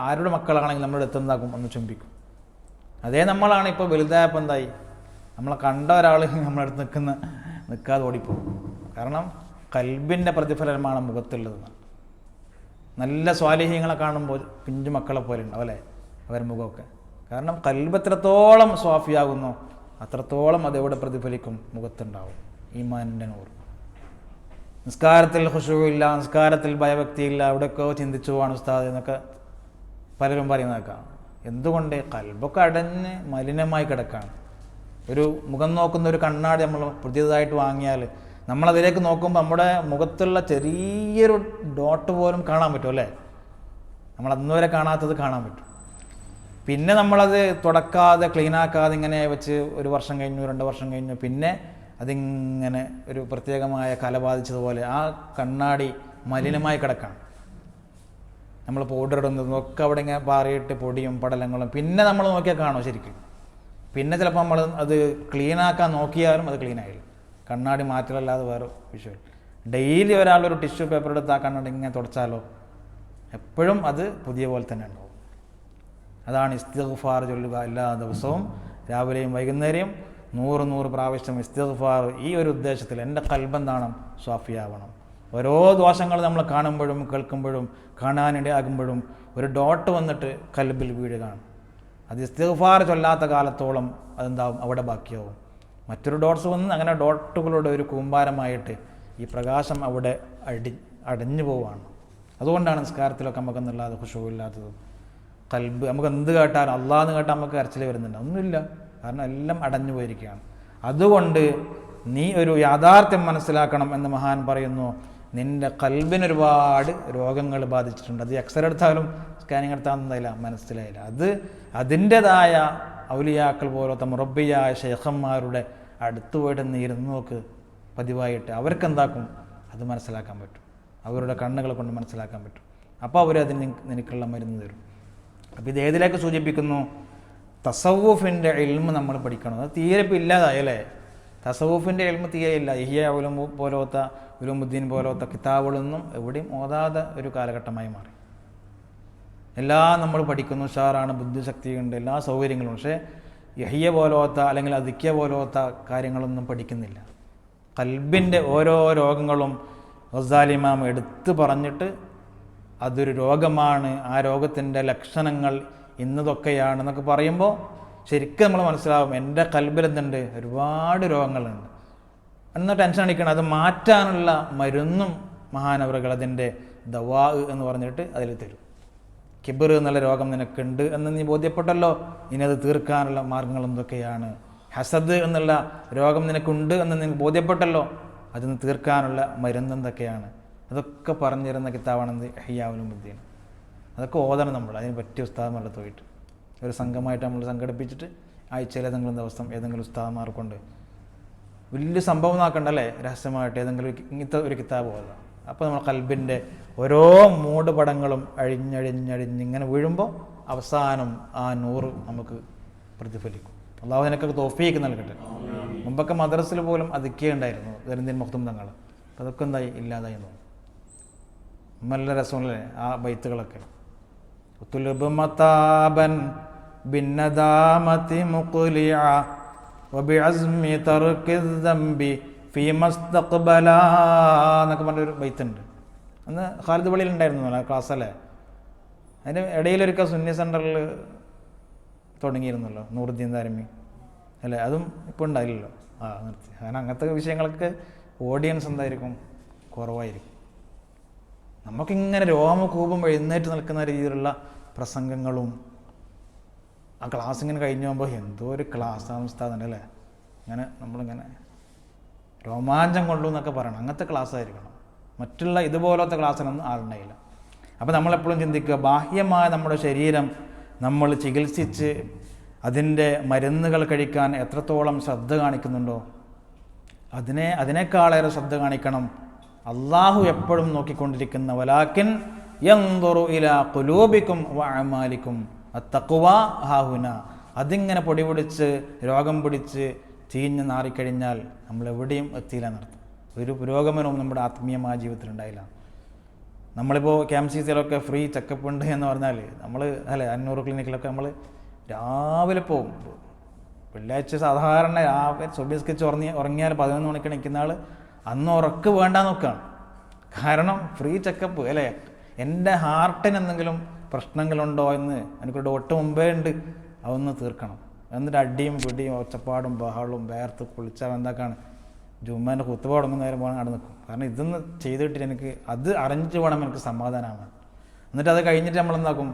ആരുടെ മക്കളാണെങ്കിലും നമ്മുടെ അടുത്ത് എന്താക്കും? ഒന്ന് ചുംബിക്കും. അതേ നമ്മളാണ് ഇപ്പോൾ വലുതായപ്പോൾ എന്തായി? നമ്മളെ കണ്ട ഒരാൾ നമ്മുടെ അടുത്ത് നിൽക്കാതെ ഓടിപ്പോകും. കാരണം കൽബിൻ്റെ പ്രതിഫലനമാണ് മുഖത്തുള്ളത്. നല്ല സ്വാലിഹ്യങ്ങളെ കാണുമ്പോൾ പിഞ്ചു മക്കളെ പോലെ ഉണ്ടാവും അല്ലേ അവരുടെ മുഖമൊക്കെ. കാരണം കൽബ് എത്രത്തോളം സ്വാഫിയാകുന്നു അത്രത്തോളം അതെവിടെ പ്രതിഫലിക്കും? മുഖത്തുണ്ടാവും ഈമാനിൻ്റെ നൂറ്. നിസ്കാരത്തിൽ ഖുശൂഇല്ല, നിസ്കാരത്തിൽ ഭയഭക്തിയില്ല, എവിടെയൊക്കെയോ ചിന്തിച്ചു പോവാണ് ഉസ്താദ് എന്നൊക്കെ പലരും പറയുന്നേക്കാം. എന്തുകൊണ്ട്? കൽബൊക്കെ അടഞ്ഞ് മലിനമായി കിടക്കുകയാണ്. ഒരു മുഖം നോക്കുന്ന ഒരു കണ്ണാടി നമ്മൾ പുതിയതായിട്ട് വാങ്ങിയാൽ നമ്മളതിലേക്ക് നോക്കുമ്പോൾ നമ്മുടെ മുഖത്തുള്ള ചെറിയൊരു ഡോട്ട് പോലും കാണാൻ പറ്റും അല്ലേ? നമ്മൾ അന്നുവരെ കാണാത്തത് കാണാൻ പറ്റും. പിന്നെ നമ്മളത് തുടക്കാതെ ക്ലീനാക്കാതെ ഇങ്ങനെ വെച്ച് 1 വർഷം കഴിഞ്ഞു, 2 വർഷം കഴിഞ്ഞു, പിന്നെ അതിങ്ങനെ ഒരു പ്രത്യേകമായ കല ബാധിച്ചതുപോലെ ആ കണ്ണാടി മലിനമായി കിടക്കാണ്. നമ്മൾ പൗഡർ ഇടുന്നതൊക്കെ അവിടെ ഇങ്ങനെ പാറിയിട്ട് പൊടിയും പടലങ്ങളും. പിന്നെ നമ്മൾ നോക്കിയാൽ കാണുമോ ശരിക്കും? പിന്നെ ചിലപ്പോൾ നമ്മൾ അത് ക്ലീനാക്കാൻ നോക്കിയാലും അത് ക്ലീനായില്ല. കണ്ണാടി മാറ്റലല്ലാതെ വേറെ വിഷയം. ഡെയിലി ഒരാളൊരു ടിഷ്യൂ പേപ്പർ എടുത്ത് ആ കണ്ണാടി ഇങ്ങനെ തുടച്ചാലോ എപ്പോഴും അത് പുതിയ പോലെ തന്നെ ഉണ്ടാവും. അതാണ് ഇസ്തിഗ്ഫാർ ചൊല്ലുക. എല്ലാ ദിവസവും രാവിലെയും വൈകുന്നേരവും 100 പ്രാവശ്യം ഇസ്തിഗ്ഫാർ. ഈ ഒരു ഉദ്ദേശത്തിൽ എൻ്റെ കൽബെന്താണ്? സ്വാഫിയാവണം. ഓരോ ദോഷങ്ങൾ നമ്മൾ കാണുമ്പോഴും കേൾക്കുമ്പോഴും കാണാനിടയാകുമ്പോഴും ഒരു ഡോട്ട് വന്നിട്ട് കൽബിൽ വീഴുകയാണ്. അത് ഇസ്തിഗ്ഫാർ ചൊല്ലാത്ത കാലത്തോളം അതെന്താവും? അവിടെ ബാക്കിയാവും. മറ്റൊരു ഡോട്ട്സ് വന്ന് അങ്ങനെ ഡോട്ടുകളുടെ ഒരു കൂമ്പാരമായിട്ട് ഈ പ്രകാശം അവിടെ അടഞ്ഞു പോവുകയാണ്. അതുകൊണ്ടാണ് നിസ്കാരത്തിലൊക്കെ നമുക്കെന്നല്ലാതെ ഖുശൂഇല്ലാത്തത്. കൽബ് നമുക്ക് എന്ത് കേട്ടാലും അള്ളാഹ് എന്ന് കേട്ടാൽ നമുക്ക് കരച്ചിൽ വരുന്നുണ്ട്? ഒന്നുമില്ല. കാരണം എല്ലാം അടഞ്ഞു പോയിരിക്കുകയാണ്. അതുകൊണ്ട് നീ ഒരു യാഥാർത്ഥ്യം മനസ്സിലാക്കണം എന്ന് മഹാൻ പറയുന്നു. നിൻ്റെ കൽബിന് ഒരുപാട് രോഗങ്ങൾ ബാധിച്ചിട്ടുണ്ട്. അത് എക്സ്റേ എടുത്താലും സ്കാനിങ് എടുത്താലും എന്തായില്ല, മനസ്സിലായില്ല. അത് അതിൻ്റെതായ ഔലിയാക്കൾ പോലത്തെ മുറബ്ബിയായ ഷെയ്ഖന്മാരുടെ അടുത്ത് പോയിട്ട് ഇരുന്ന് നോക്ക് പതിവായിട്ട്. അവർക്കെന്താക്കും? അത് മനസ്സിലാക്കാൻ പറ്റും. അവരുടെ കണ്ണുകളെ കൊണ്ട് മനസ്സിലാക്കാൻ പറ്റും. അപ്പോൾ അവരതിന് നിനക്കുള്ള മരുന്ന് തരും. അപ്പോൾ ഇത് ഏതിലേക്ക് സൂചിപ്പിക്കുന്നു? തസവൂഫിൻ്റെ ഇൽമ് നമ്മൾ പഠിക്കണം. അത് തീരെ ഇപ്പം ഇല്ലാതായല്ലേ? തസവൂഫിൻ്റെ ഇൽമ് തീരെ ഇല്ല. ഇഹ്യാ പോലത്തെ ഉലൂമുദ്ദീൻ പോലത്തെ കിതാബുകളൊന്നും എവിടെയും ഓതാതെ ഒരു കാലഘട്ടമായി മാറി. എല്ലാം നമ്മൾ പഠിക്കുന്നു, ഉഷാറാണ്, ബുദ്ധിശക്തിയുണ്ട്, എല്ലാ സൗകര്യങ്ങളും. പക്ഷേ ഇഹ്യ പോലത്തെ അല്ലെങ്കിൽ അദിക്യ പോലത്തെ കാര്യങ്ങളൊന്നും പഠിക്കുന്നില്ല. കൽബിൻ്റെ ഓരോ രോഗങ്ങളും ഗസാലി ഇമാം എടുത്തു പറഞ്ഞിട്ട് അതൊരു രോഗമാണ്, ആ രോഗത്തിൻ്റെ ലക്ഷണങ്ങൾ ഇന്നതൊക്കെയാണെന്നൊക്കെ പറയുമ്പോൾ ശരിക്കും നമ്മൾ മനസ്സിലാവും എൻ്റെ കൽബിൽ എന്തുണ്ട്? ഒരുപാട് രോഗങ്ങളുണ്ട്. എന്നാൽ ടെൻഷൻ അടിക്കണം. അത് മാറ്റാനുള്ള മരുന്നും മഹാനവറുകൾ അതിൻ്റെ ദവാ എന്ന് പറഞ്ഞിട്ട് അതിൽ തരും. കിബർ എന്നുള്ള രോഗം നിനക്കുണ്ട് എന്ന് നീ ബോധ്യപ്പെട്ടല്ലോ, ഇനി അത് തീർക്കാനുള്ള മാർഗങ്ങൾ എന്തൊക്കെയാണ്? ഹസദ് എന്നുള്ള രോഗം നിനക്കുണ്ട് എന്ന് നിനക്ക് ബോധ്യപ്പെട്ടല്ലോ, അതിന് തീർക്കാനുള്ള മരുന്ന് എന്തൊക്കെയാണ്? അതൊക്കെ പറഞ്ഞു തരുന്ന കിതാബാണെന്ത്? ഇഹ്യാ ഉലൂമുദ്ദീൻ. അതൊക്കെ ഓതണം നമ്മൾ. അതിന് പറ്റിയ ഉസ്താദ്മാരുടെ പോയിട്ട് ഒരു സംഘമായിട്ട് നമ്മൾ സംഘടിപ്പിച്ചിട്ട് ആഴ്ചയിൽ ഏതെങ്കിലും ദിവസം ഏതെങ്കിലും ഉസ്താദ്മാർ കൊണ്ട് വലിയ സംഭവം ആക്കണ്ടല്ലേ, രഹസ്യമായിട്ട് ഏതെങ്കിലും ഇങ്ങനത്തെ ഒരു കിതാബ് ഓതാം. അപ്പോൾ നമ്മൾ കൽബിൻ്റെ ഓരോ മൂട് പടങ്ങളും അഴിഞ്ഞിങ്ങനെ വീഴുമ്പോൾ അവസാനം ആ നൂറ് നമുക്ക് പ്രതിഫലിക്കും. അള്ളാഹു നിനക്കൊക്കെ തൗഫീഖ് നൽകട്ടെ. മുമ്പൊക്കെ മദ്രസിൽ പോലും അതിക്കുകയുണ്ടായിരുന്നു ദരിദ്രൻ മഖ്ദൂം തങ്ങൾ. അപ്പോൾ അതൊക്കെ എന്തായി? ഇല്ലാതായി തോന്നുന്നു. നല്ല രസമല്ലേ ആ ബൈത്തുകളൊക്കെ? ഉത്തുലുബ് മതാബൻ ബിന്നദാമതി മുഖ്ലിഅ വബിഅസ്മി തർക്കി ദംബി ഫീ മസ്തഖ്ബല എന്നൊക്കെ പറഞ്ഞൊരു ബൈത്തുണ്ട്. അന്ന് ഖാലിദ് പള്ളിയിൽ ഉണ്ടായിരുന്നു ക്ലാസ്സല്ലേ. അതിന് ഇടയിലൊരിക്കൽ സുന്നി സെൻറ്ററിൽ തുടങ്ങിയിരുന്നല്ലോ നൂറുദ്ദീൻ ദാരിമി അല്ലേ? അതും ഇപ്പോൾ ഉണ്ടായില്ലല്ലോ. നിർത്തി. കാരണം അങ്ങനത്തെ വിഷയങ്ങൾക്ക് ഓഡിയൻസ് എന്തായിരിക്കും? കുറവായിരിക്കും. നമുക്കിങ്ങനെ രോമകൂപം എഴുന്നേറ്റ് നിൽക്കുന്ന രീതിയിലുള്ള പ്രസംഗങ്ങളും ആ ക്ലാസ് ഇങ്ങനെ കഴിഞ്ഞു പോകുമ്പോൾ എന്തോ ഒരു ക്ലാസ്സാണ് ഉസ്താദ് അല്ലേ, ഇങ്ങനെ നമ്മളിങ്ങനെ രോമാഞ്ചം കൊള്ളൂ എന്നൊക്കെ പറയണം. അങ്ങനത്തെ ക്ലാസ് ആയിരിക്കണം. മറ്റുള്ള ഇതുപോലത്തെ ക്ലാസ്സിനൊന്നും ആളുണ്ടായില്ല. അപ്പോൾ നമ്മളെപ്പോഴും ചിന്തിക്കുക, ബാഹ്യമായ നമ്മുടെ ശരീരം നമ്മൾ ചികിത്സിച്ച് അതിൻ്റെ മരുന്നുകൾ കഴിക്കാൻ എത്രത്തോളം ശ്രദ്ധ കാണിക്കുന്നുണ്ടോ അതിനേക്കാളേറെ ശ്രദ്ധ കാണിക്കണം അള്ളാഹു എപ്പോഴും നോക്കിക്കൊണ്ടിരിക്കുന്ന വലാക്കിൻ യൻദുറു ഇലാ ഖുലൂബിക്കും വഅമാലിക്കും അത്തഖ്വ ഹാഹുന. അതിങ്ങനെ പൊടിപിടിച്ച് രോഗം പിടിച്ച് ചീഞ്ഞ് നാറിക്കഴിഞ്ഞാൽ നമ്മൾ എവിടെയും എത്തിയില്ല എന്നർത്ഥം. ഒരു പുരോഗമനവും നമ്മുടെ ആത്മീയമായ ജീവിതത്തിൽ ഉണ്ടായില്ല. നമ്മളിപ്പോൾ KMCCയിലൊക്കെ ഫ്രീ ചെക്കപ്പ് ഉണ്ട് എന്ന് പറഞ്ഞാൽ നമ്മൾ 500 ക്ലിനിക്കിലൊക്കെ നമ്മൾ രാവിലെ പോകും. വെള്ളിയാഴ്ച സാധാരണ രാവിലെ സുബഹിസ്കരിച്ച് ഉറങ്ങിയാൽ 11 മണിക്ക് എണീക്കുന്ന ആൾ അന്ന് ഉറക്ക് വേണ്ടാന്ന് നോക്കുകയാണ്. കാരണം ഫ്രീ ചെക്കപ്പ് അല്ലേ, എൻ്റെ ഹാർട്ടിന് എന്തെങ്കിലും പ്രശ്നങ്ങളുണ്ടോ എന്ന് എനിക്ക് ഡോട്ട് മുമ്പേ ഉണ്ട്, അതൊന്ന് തീർക്കണം. എന്നിട്ട് അടിയും പിടിയും ഒച്ചപ്പാടും ബഹളും വേർത്ത് കുളിച്ചാൽ എന്താക്കാണ് ജുമ്മാൻ്റെ കുത്തുബ തുടങ്ങുന്നവരെ പോകാൻ അവിടെ നിൽക്കും. കാരണം ഇതൊന്ന് ചെയ്തിട്ട് എനിക്ക് അത് അറിഞ്ഞിട്ട് വേണം എനിക്ക് സമാധാനമാണ്. എന്നിട്ട് അത് കഴിഞ്ഞിട്ട് നമ്മളെന്താക്കും,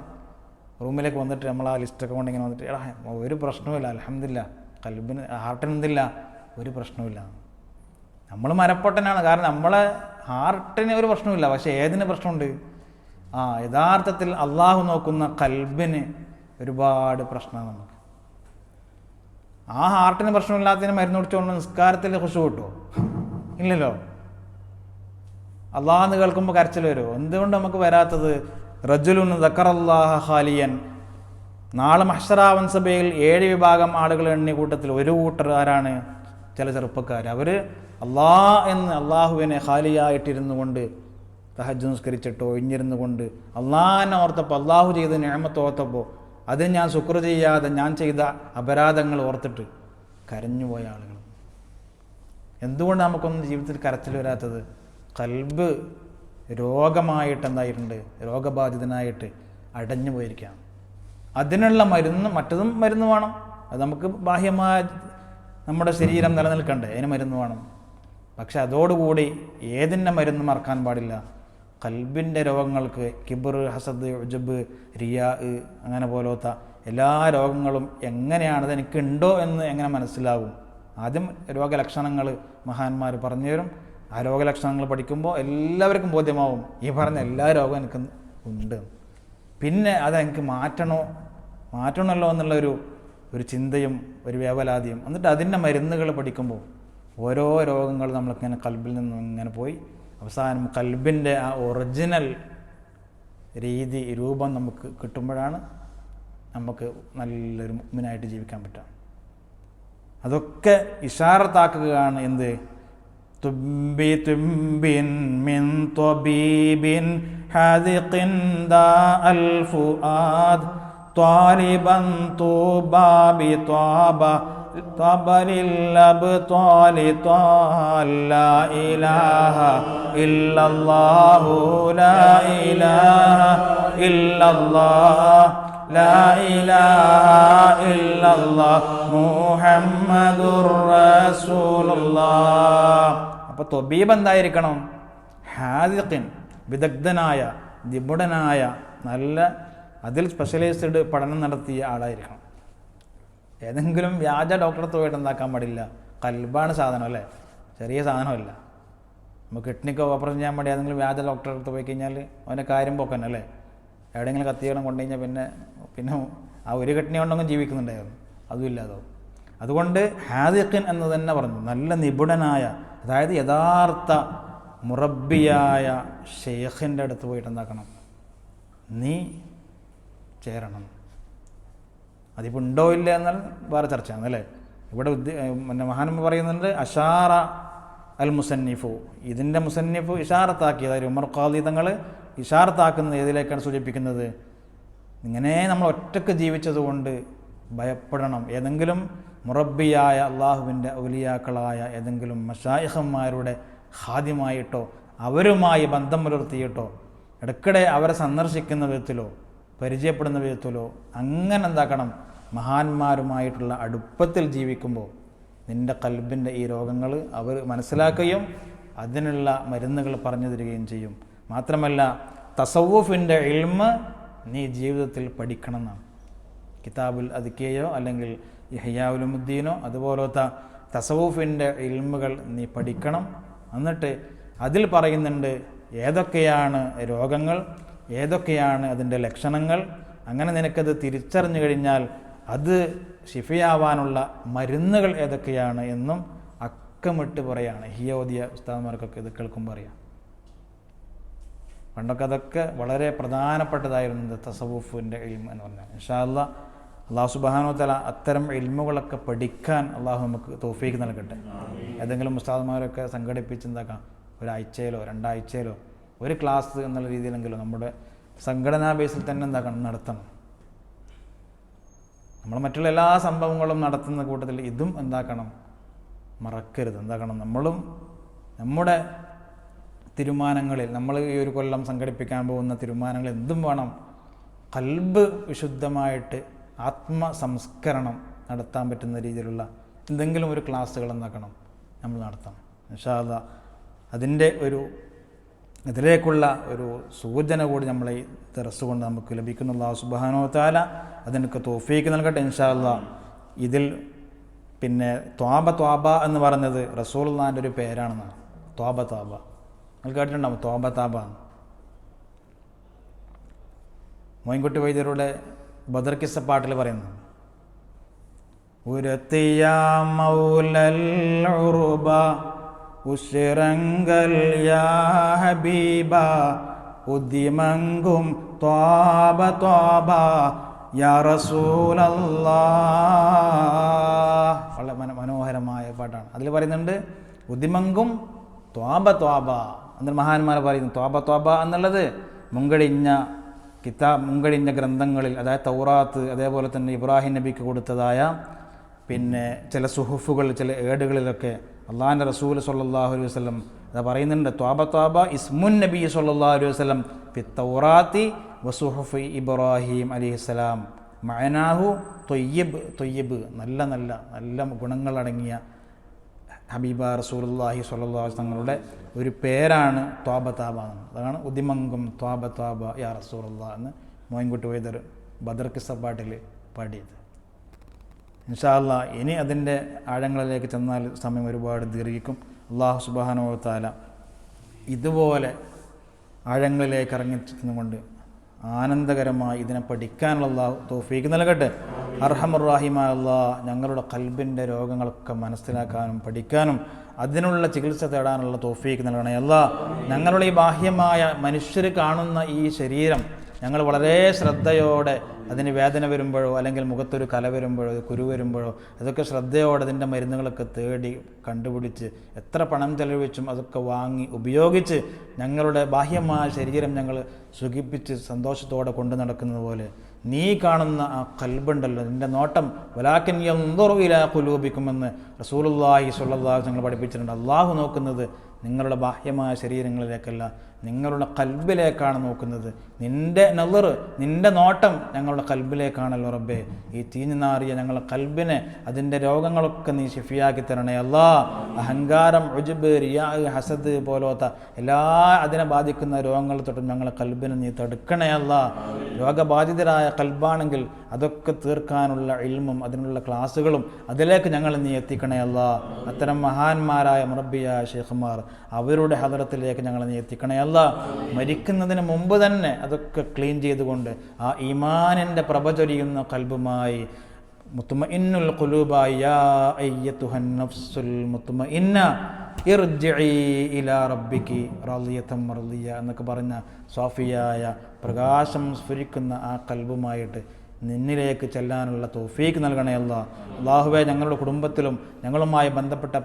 റൂമിലേക്ക് വന്നിട്ട് നമ്മൾ ആ ലിസ്റ്റൊക്കെ കൊണ്ടിങ്ങനെ വന്നിട്ട് എടാ ഒരു പ്രശ്നവുമില്ല, അൽഹംദുലില്ലാ, കൽബിന് ഹാർട്ടിന് എന്തില്ല, ഒരു പ്രശ്നവുമില്ല. നമ്മൾ മരപ്പൊട്ടനാണ്, കാരണം നമ്മളെ ഹാർട്ടിന് ഒരു പ്രശ്നമില്ല. പക്ഷേ ഏതിന് പ്രശ്നമുണ്ട്? യഥാർത്ഥത്തിൽ അള്ളാഹു നോക്കുന്ന കൽബിന് ഒരുപാട് പ്രശ്നമാണ് നമുക്ക്. ആ ഹാർട്ടിന് പ്രശ്നമില്ലാത്തതിന് മരുന്ന് കുടിച്ചുകൊണ്ട് നിസ്കാരത്തിൽ ഖുശൂ കിട്ടുമോ? ഇല്ലല്ലോ. അള്ളാഹ് എന്ന് കേൾക്കുമ്പോൾ കരച്ചിൽ വരുമോ? എന്തുകൊണ്ട് നമുക്ക് വരാത്തത്? റജുലുൻ ദക്കറല്ലാഹ ഖാലിയൻ. നാളെ മഹ്ശറാവൻ സഭയിൽ 7 വിഭാഗം ആളുകൾ എണ്ണിയ കൂട്ടത്തിൽ ഒരു കൂട്ടർ ആരാണ്? ചില ചെറുപ്പക്കാർ. അവർ അള്ളാഹുവിനെ ഖാലിയായിട്ടിരുന്നു കൊണ്ട് തഹജ്ജുദ് നിസ്കരിച്ചിട്ടോ ഒഴിഞ്ഞിരുന്നു കൊണ്ട് അള്ളാഹിനെ ഓർത്തപ്പോൾ, അള്ളാഹു ചെയ്ത നിഅമത്ത് ഓർത്തപ്പോൾ അതിന് ഞാൻ ശുക്ർ ചെയ്യാതെ ഞാൻ ചെയ്ത അപരാധങ്ങൾ ഓർത്തിട്ട് കരഞ്ഞുപോയ ആളുകൾ. എന്തുകൊണ്ട് നമുക്കൊന്നും ജീവിതത്തിൽ കരച്ചിൽ വരാത്തത്? കൽബ് രോഗമായിട്ട് എന്തായിട്ടുണ്ട്, രോഗബാധിതനായിട്ട് അടഞ്ഞു പോയിരിക്കുകയാണ്. അതിനുള്ള മരുന്ന്, മറ്റതും മരുന്ന് വേണം. അത് നമുക്ക് ബാഹ്യമായ നമ്മുടെ ശരീരം നിലനിൽക്കണ്ടേ, അതിന് മരുന്ന് വേണം. പക്ഷെ അതോടുകൂടി ഏതിൻ്റെ മരുന്ന് മറക്കാൻ പാടില്ല? കൽബിൻ്റെ രോഗങ്ങൾക്ക്, കിബർ, ഹസദ്, ഉജബ്, റിയാ, അങ്ങനെ പോലത്തെ എല്ലാ രോഗങ്ങളും എങ്ങനെയാണ്, അതെനിക്കുണ്ടോ എന്ന് എങ്ങനെ മനസ്സിലാവും? ആദ്യം രോഗലക്ഷണങ്ങൾ മഹാന്മാർ പറഞ്ഞു തരും. ആ രോഗലക്ഷണങ്ങൾ പഠിക്കുമ്പോൾ എല്ലാവർക്കും ബോധ്യമാവും ഈ പറഞ്ഞ എല്ലാ രോഗവും എനിക്ക് ഉണ്ട്. പിന്നെ അതെനിക്ക് മാറ്റണമല്ലോ എന്നുള്ള ഒരു ചിന്തയും ഒരു വേവലാതിയും. എന്നിട്ട് അതിൻ്റെ മരുന്നുകൾ പഠിക്കുമ്പോൾ ഓരോ രോഗങ്ങൾ നമ്മളിങ്ങനെ കൽബിൽ നിന്നും ഇങ്ങനെ പോയി അവസാനം കൽബിൻ്റെ ആ ഒറിജിനൽ രൂപം നമുക്ക് കിട്ടുമ്പോഴാണ് നമുക്ക് നല്ലൊരു മുഅ്മിനായിട്ട് ജീവിക്കാൻ പറ്റുക. അതൊക്കെ ഇഷാറത്താക്കുകയാണ്. എന്ത്? തുംബിൻ മിൻ ത്വബീബിൻ ഹാദിഖിൻ ദാ അൽ ഫുആദ് ത്വാലിബൻ തൂബാ ബി ത്വാബ തബലിൽ അബ്താലി ത്വാൽ ലാ ഇലാഹ ഇല്ലല്ലാഹു ലാ ഇലാഹ ഇല്ലല്ലാഹ് ലാ ഇലാഹ ഇല്ലല്ലാഹ് മുഹമ്മദുർ റസൂലുള്ളാഹ്. അപ്പോൾ ത്വബീബ് എന്തായിരിക്കണം? ഹാദിഖിൻ, വിദഗ്ധനായ, നിപുണനായ, നല്ല അതിൽ സ്പെഷ്യലൈസ്ഡ് പഠനം നടത്തിയ ആളായിരിക്കണം. ഏതെങ്കിലും വ്യാജ ഡോക്ടറെ പോയിട്ട് എന്താക്കാൻ പാടില്ല. കൽബാണ് സാധനം അല്ലേ, ചെറിയ സാധനമല്ല. നമുക്ക് കിഡ്നിക്ക് ഓപ്പറേഷൻ ചെയ്യാൻ വേണ്ടി ഏതെങ്കിലും വ്യാജ ഡോക്ടറെ അടുത്ത് പോയി കഴിഞ്ഞാൽ അവൻ്റെ കാര്യം പോക്കന്നെ അല്ലേ. എവിടെയെങ്കിലും കത്തികളും കൊണ്ടു കഴിഞ്ഞാൽ പിന്നെ ആ ഒരു കിഡ്നി കൊണ്ടൊന്നും ജീവിക്കുന്നുണ്ടായിരുന്നു, അതുമില്ലാതോ. അതുകൊണ്ട് ഹാദിഖിൻ എന്ന് തന്നെ പറഞ്ഞു, നല്ല നിപുണനായ, അതായത് യഥാർത്ഥ മുറബ്ബിയായ ഷെയ്ഖിൻ്റെ അടുത്ത് പോയിട്ട് എന്താക്കണം, നീ ചേരണം. അതിപ്പോൾ ഉണ്ടോ ഇല്ല എന്നാൽ വേറെ ചർച്ചയാണ് അല്ലേ. ഇവിടെ മഹാന്മാർ പറയുന്നുണ്ട് അഷാറ അൽ മുസന്നിഫു, ഇതിൻ്റെ മുസന്നിഫു ഇഷാറത്താക്കി, അതായത് ഉമർ ഖാദി തങ്ങൾ ഇഷാറത്താക്കുന്നത് ഏതിലേക്കാണ് സൂചിപ്പിക്കുന്നത്? ഇങ്ങനെ നമ്മൾ ഒറ്റക്ക് ജീവിച്ചതുകൊണ്ട് ഭയപ്പെടണം. ഏതെങ്കിലും മുറബ്ബിയായ അള്ളാഹുവിൻ്റെ ഔലിയാക്കളായ ഏതെങ്കിലും മശായിഖന്മാരുടെ ഖാദിമായിട്ടോ അവരുമായി ബന്ധം പുലർത്തിയിട്ടോ ഇടയ്ക്കിടെ അവരെ സന്ദർശിക്കുന്ന വിധത്തിലോ പരിചയപ്പെടുന്ന വിധത്തിലോ അങ്ങനെ എന്താക്കണം, മഹാന്മാരുമായിട്ടുള്ള അടുപ്പത്തിൽ ജീവിക്കുമ്പോൾ നിൻ്റെ കൽബിൻ്റെ ഈ രോഗങ്ങൾ അവർ മനസ്സിലാക്കുകയും അതിനുള്ള മരുന്നുകൾ പറഞ്ഞു തരികയും ചെയ്യും. മാത്രമല്ല തസവ്വുഫിൻ്റെ ഇൽമ് നീ ജീവിതത്തിൽ പഠിക്കണം എന്നാണ്. കിതാബുൽ അദ്കിയയോ അല്ലെങ്കിൽ ഇഹ്യാ ഉലൂമുദ്ദീനോ അതുപോലത്തെ തസവ്വുഫിൻ്റെ ഇൽമുകൾ നീ പഠിക്കണം. എന്നിട്ട് അതിൽ പറയുന്നുണ്ട് ഏതൊക്കെയാണ് രോഗങ്ങൾ, ഏതൊക്കെയാണ് അതിൻ്റെ ലക്ഷണങ്ങൾ. അങ്ങനെ നിനക്കത് തിരിച്ചറിഞ്ഞു കഴിഞ്ഞാൽ അത് ശിഫയാവാനുള്ള മരുന്നുകൾ ഏതൊക്കെയാണ് എന്നും അക്കമിട്ട് പറയാണ്. ഹിയോദിയ ഉസ്താദ്മാർക്കൊക്കെ ഇത് കേൾക്കുമ്പോൾ അറിയാം. പണ്ടൊക്കെ അതൊക്കെ വളരെ പ്രധാനപ്പെട്ടതായിരുന്നു തസവ്വുഫിൻ്റെ ഇൽമ് എന്ന് പറഞ്ഞാൽ. ഇൻഷാ അല്ലാഹ് അല്ലാഹു സുബ്ഹാനഹു വ തആല അത്തരം ഇൽമുകളൊക്കെ പഠിക്കാൻ അള്ളാഹു നമുക്ക് തൗഫീഖ് നൽകട്ടെ. ഏതെങ്കിലും ഉസ്താദ്മാരൊക്കെ സംഘടിപ്പിച്ച് എന്താക്കാം, ഒരാഴ്ചയിലോ 2 ആഴ്ചയിലോ ഒരു ക്ലാസ് എന്നുള്ള രീതിയിലെങ്കിലും നമ്മുടെ സംഘടനാ ബേസിൽ തന്നെ എന്താക്കണം, നടത്തണം. നമ്മൾ മറ്റുള്ള എല്ലാ സംഭവങ്ങളും നടത്തുന്ന കൂട്ടത്തിൽ ഇതും എന്താക്കണം, മറക്കരുത്. എന്താക്കണം, നമ്മളും നമ്മുടെ തീരുമാനങ്ങളിൽ, നമ്മൾ ഈ ഒരു കൊല്ലം സംഘടിപ്പിക്കാൻ പോകുന്ന തീരുമാനങ്ങൾ എന്തും വേണം, ഖൽബ് വിശുദ്ധമായിട്ട് ആത്മസംസ്കരണം നടത്താൻ പറ്റുന്ന രീതിയിലുള്ള എന്തെങ്കിലും ഒരു ക്ലാസ്സുകൾ എന്താക്കണം നമ്മൾ നടത്തണം. ഇൻഷാ അല്ലാഹ് അതിൻ്റെ ഇതിലേക്കുള്ള ഒരു സൂചന കൂടി നമ്മളെ ഈ ദർസ് കൊണ്ട് നമുക്ക് ലഭിക്കുന്നു. അല്ലാഹു സുബ്ഹാനഹു വ തആല അതിനൊക്കെ തൗഫീഖ് നൽകട്ടെ. ഇൻഷാ അല്ലാഹ് ഇതിൽ പിന്നെ ത്വാബ എന്ന് പറഞ്ഞത് റസൂലുള്ളാഹിൻ്റെ ഒരു പേരാണെന്നാണ്. ത്വാബ നിങ്ങൾ കേട്ടിട്ടുണ്ടാവും, ത്വാബ. മോയിൻകുട്ടി വൈദ്യരുടെ ബദർ കിസ്സ പാട്ടിൽ പറയുന്നു, ഉരത്തിയ മൗലൽ ഉറുബ ഉശ്റങ്കൽ യാ ഹബീബ ഉദ്ദിമങ്കും ത്വാബ യാ റസൂലല്ലാഹ്. വളരെ മനോഹരമായ പാട്ടാണ്. അതിൽ പറയുന്നുണ്ട് ഉദ്ദിമങ്കും ത്വാബ. എന്നിട്ട് മഹാന്മാർ പറയുന്നു ത്വാബ എന്നുള്ളത് മുൻകഴിഞ്ഞ ഗ്രന്ഥങ്ങളിൽ, അതായത് തൗറാത്ത്, അതേപോലെ തന്നെ ഇബ്രാഹിം നബിക്ക് കൊടുത്തതായ പിന്നെ ചില സുഹുഫുകൾ, ചില ഏടുകളിലൊക്കെ അള്ളാഹിൻ്റെ റസൂൽ സ്വല്ലല്ലാഹു അലൈഹി വസല്ലം അത് പറയുന്നുണ്ട്. ത്വാബ ഇസ്മുൻ നബി സ്വല്ലല്ലാഹു അലൈഹി വസല്ലം ഫി തൗറാത്തി വസുഹുഫി ഇബ്രാഹിം അലൈഹിസ്സലാം മഅനാഹു ത്വയ്യിബ്, നല്ല ഗുണങ്ങളടങ്ങിയ ഹബീബ റസൂലുള്ളാഹി സ്വല്ലല്ലാഹു അലൈഹി വസല്ലം തങ്ങളുടെ ഒരു പേരാണ് ത്വാബ. അതാണ് ഉദിമങ്കും ത്വാബ യാ റസൂലുള്ളാഹ് എന്ന് മോയിൻകുട്ടി വൈദ്യർ ബദർ കിസ്സ പാട്ടിൽ പാടിയത്. ഇൻഷാ അല്ലാഹ് ഇനി അതിൻ്റെ ആഴങ്ങളിലേക്ക് ചെന്നാൽ സമയം ഒരുപാട് ദീർഘിക്കും. അല്ലാഹു സുബ്ഹാനഹു വ തആല ഇതുപോലെ ആഴങ്ങളിലേക്ക് ഇറങ്ങിച്ചെന്നുകൊണ്ട് ആനന്ദകരമായി ഇതിനെ പഠിക്കാനുള്ള അല്ലാഹു തൗഫീഖ് നൽകട്ടെ. അർഹമർ റഹീമായ അല്ലാഹ് ഞങ്ങളുടെ ഖൽബിൻ്റെ രോഗങ്ങളൊക്കെ മനസ്സിലാക്കാനും പഠിക്കാനും അതിനുള്ള ചികിത്സ തേടാനുള്ള തൗഫീഖ് നൽകണേ അല്ലാഹ്. ഞങ്ങളുടെ ഈ ബാഹ്യമായ മനുഷ്യർ കാണുന്ന ഈ ശരീരം ഞങ്ങൾ വളരെ ശ്രദ്ധയോടെ അതിന് വേദന വരുമ്പോഴോ അല്ലെങ്കിൽ മുഖത്തൊരു കല വരുമ്പോഴോ കുരു വരുമ്പോഴോ അതൊക്കെ ശ്രദ്ധയോടെ അതിൻ്റെ മരുന്നുകളൊക്കെ തേടി കണ്ടുപിടിച്ച് എത്ര പണം ചെലവഴിച്ചും അതൊക്കെ വാങ്ങി ഉപയോഗിച്ച് ഞങ്ങളുടെ ബാഹ്യമായ ശരീരം ഞങ്ങൾ സുഖിപ്പിച്ച് സന്തോഷത്തോടെ കൊണ്ടു നടക്കുന്നത് പോലെ നീ കാണുന്ന ആ ഖൽബുണ്ടല്ലോ, നിൻ്റെ നോട്ടം വലാകിൻ യൻദുറു ഇലാ ഖുലൂബിക്കുമെന്ന് റസൂലുള്ളാഹി സ്വല്ലല്ലാഹു അലൈഹി വസല്ലം പഠിപ്പിച്ചിട്ടുണ്ട്. അള്ളാഹു നോക്കുന്നത് നിങ്ങളുടെ ബാഹ്യമായ ശരീരങ്ങളിലേക്കല്ല, നിങ്ങളുടെ ഖൽബിലേക്കാണ് നോക്കുന്നത്. നിൻ്റെ നളർ, നിൻ്റെ നോട്ടം ഞങ്ങളുടെ ഖൽബിലേക്കാണല്ലോ റബ്ബേ. ഈ തീഞ്ഞുനാറിയ ഞങ്ങളുടെ ഖൽബിനെ, അതിൻ്റെ രോഗങ്ങളൊക്കെ നീ ശിഫിയാക്കി തരണേ അല്ലാ. അഹങ്കാരം, ഉജ്ബ്, റിയാ, ഹസദ് പോലത്തെ എല്ലാ അതിനെ ബാധിക്കുന്ന രോഗങ്ങൾ തൊട്ടും ഞങ്ങളുടെ ഖൽബിനെ നീ തടുക്കണേ അല്ലാ. രോഗബാധിതരായ ഖൽബാണെങ്കിൽ അതൊക്കെ തീർക്കാനുള്ള ഇൽമും അതിനുള്ള ക്ലാസ്സുകളും അതിലേക്ക് ഞങ്ങൾ നീ എത്തിക്കണേ അല്ലാ. അത്തരം മഹാന്മാരായ മുറബ്ബിയായ ശൈഖുമാർ അവരുടെ ഹദറത്തിലേക്ക് ഞങ്ങൾ നീ എത്തിക്കണേ അല്ലാ. മരിക്കുന്നതിന് മുമ്പ് തന്നെ അതൊക്കെ ക്ലീൻ ചെയ്തുകൊണ്ട് ആ ഈമാനിൻ്റെ പ്രഭ ചൊരിയുന്ന ഖൽബുമായി മുത്മഇന്നുൽ ഖുലൂബായ യാ അയ്യതുഹൻ നഫ്സുൽ മുത്മഇന്ന ഇർജിഇ ഇലാ റബ്ബികി റാളിയതൻ മർളിയ എന്നൊക്കെ പറഞ്ഞ സ്വാഫിയായ പ്രകാശം സ്ഫുരിക്കുന്ന ആ ഖൽബുമായിട്ട് നിന്നിലേക്ക് ചെല്ലാനുള്ള തൗഫീഖ് നൽകണേ അല്ലാഹ്. അല്ലാഹുവേ, ഞങ്ങളുടെ കുടുംബത്തിലും ഞങ്ങളുമായി ബന്ധപ്പെട്ട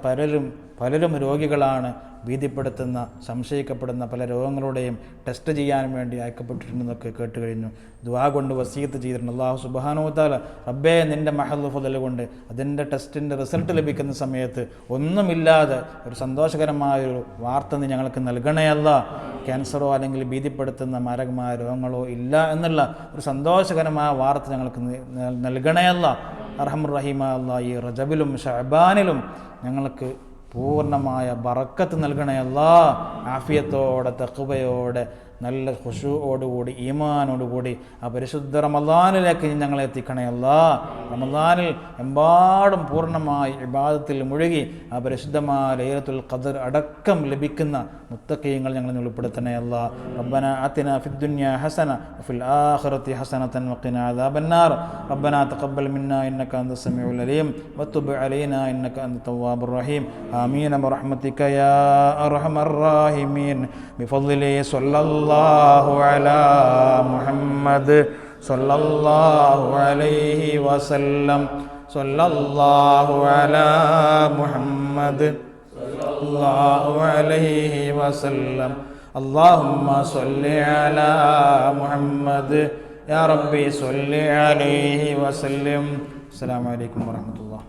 പലരും രോഗികളാണ്. ഭീതിപ്പെടുത്തുന്ന, സംശയിക്കപ്പെടുന്ന പല രോഗങ്ങളുടെയും ടെസ്റ്റ് ചെയ്യാൻ വേണ്ടി അയക്കപ്പെട്ടിട്ടുണ്ടെന്നൊക്കെ കേട്ട് കഴിഞ്ഞു. ദുആ കൊണ്ട് വസീയത്ത് ചെയ്തിട്ടുണ്ട്. അല്ലാഹു സുബ്ഹാനഹു വ തആല റബ്ബേ, നിൻ്റെ മഹദ് ഫളൽ കൊണ്ട് അതിൻ്റെ ടെസ്റ്റിൻ്റെ റിസൾട്ട് ലഭിക്കുന്ന സമയത്ത് ഒന്നുമില്ലാതെ ഒരു സന്തോഷകരമായൊരു വാർത്ത നീ ഞങ്ങൾക്ക് നൽകണേ അല്ലാ. ക്യാൻസറോ അല്ലെങ്കിൽ ഭീതിപ്പെടുത്തുന്ന മാരകമായ രോഗങ്ങളോ ഇല്ല എന്നുള്ള ഒരു സന്തോഷകരമായ വാർത്ത ഞങ്ങൾക്ക് നൽകണേ അല്ലാ. അർഹമുർ റഹീമായ അല്ലാ, ഈ റജബിലും ശഅബാനിലും ഞങ്ങൾക്ക് പൂർണ്ണമായ ബറക്കത്ത് നൽകണേ അല്ലാഹ്. ആഫിയത്തോടെ തഖ്വയോടെ നല്ല ഖുശൂഅോടുകൂടി ഈമാനോടുകൂടി ആ പരിശുദ്ധ റമളാനിലേക്ക് ഞങ്ങളെ എത്തിക്കണേ അല്ലാഹ്. റമളാനിൽ എമ്പാടും പൂർണ്ണമായി ഇബാദത്തിൽ മുഴുകി ആ പരിശുദ്ധമായ ലൈലത്തുൽ ഖദ്ർ അടക്കം ലഭിക്കുന്ന മുത്തഖീങ്ങൾ ഞങ്ങളെ ഉൾപ്പെടുത്തണേ അല്ലാഹ്. റബ്ബനാ ആതിനാ ഫിദ് ദുനിയാ ഹസന വഫിൽ ആഖിറതി ഹസനതൻ വഖിനാ അദാബന്നാർ. റബ്ബനാ തഖബ്ബൽ മിന്നാ ഇന്നക അൻതസ് സമീഉൽ അലീം വതുബ് അലൈനാ ഇന്നക അൻത തവ്വാബുർ റഹീം. ആമീൻ ബിറഹ്മതിക യാ അർഹമർ റഹീമീൻ. ബിഫദ്ലി സല്ലല്ലാഹു അലാ മുഹമ്മദ് സല്ലല്ലാഹു അലൈഹി വസല്ലം. സല്ലല്ലാഹു അലാ മുഹമ്മദ് സല്ലല്ലാഹു അലൈഹി വസല്ലം. അല്ലാഹുമ്മ സ്വല്ലി അലാ മുഹമ്മദ് യാ റബ്ബി സ്വല്ലി അലൈഹി വസല്ലം. അസ്സലാമു അലൈക്കും വറഹ്മത്തുള്ളാഹി.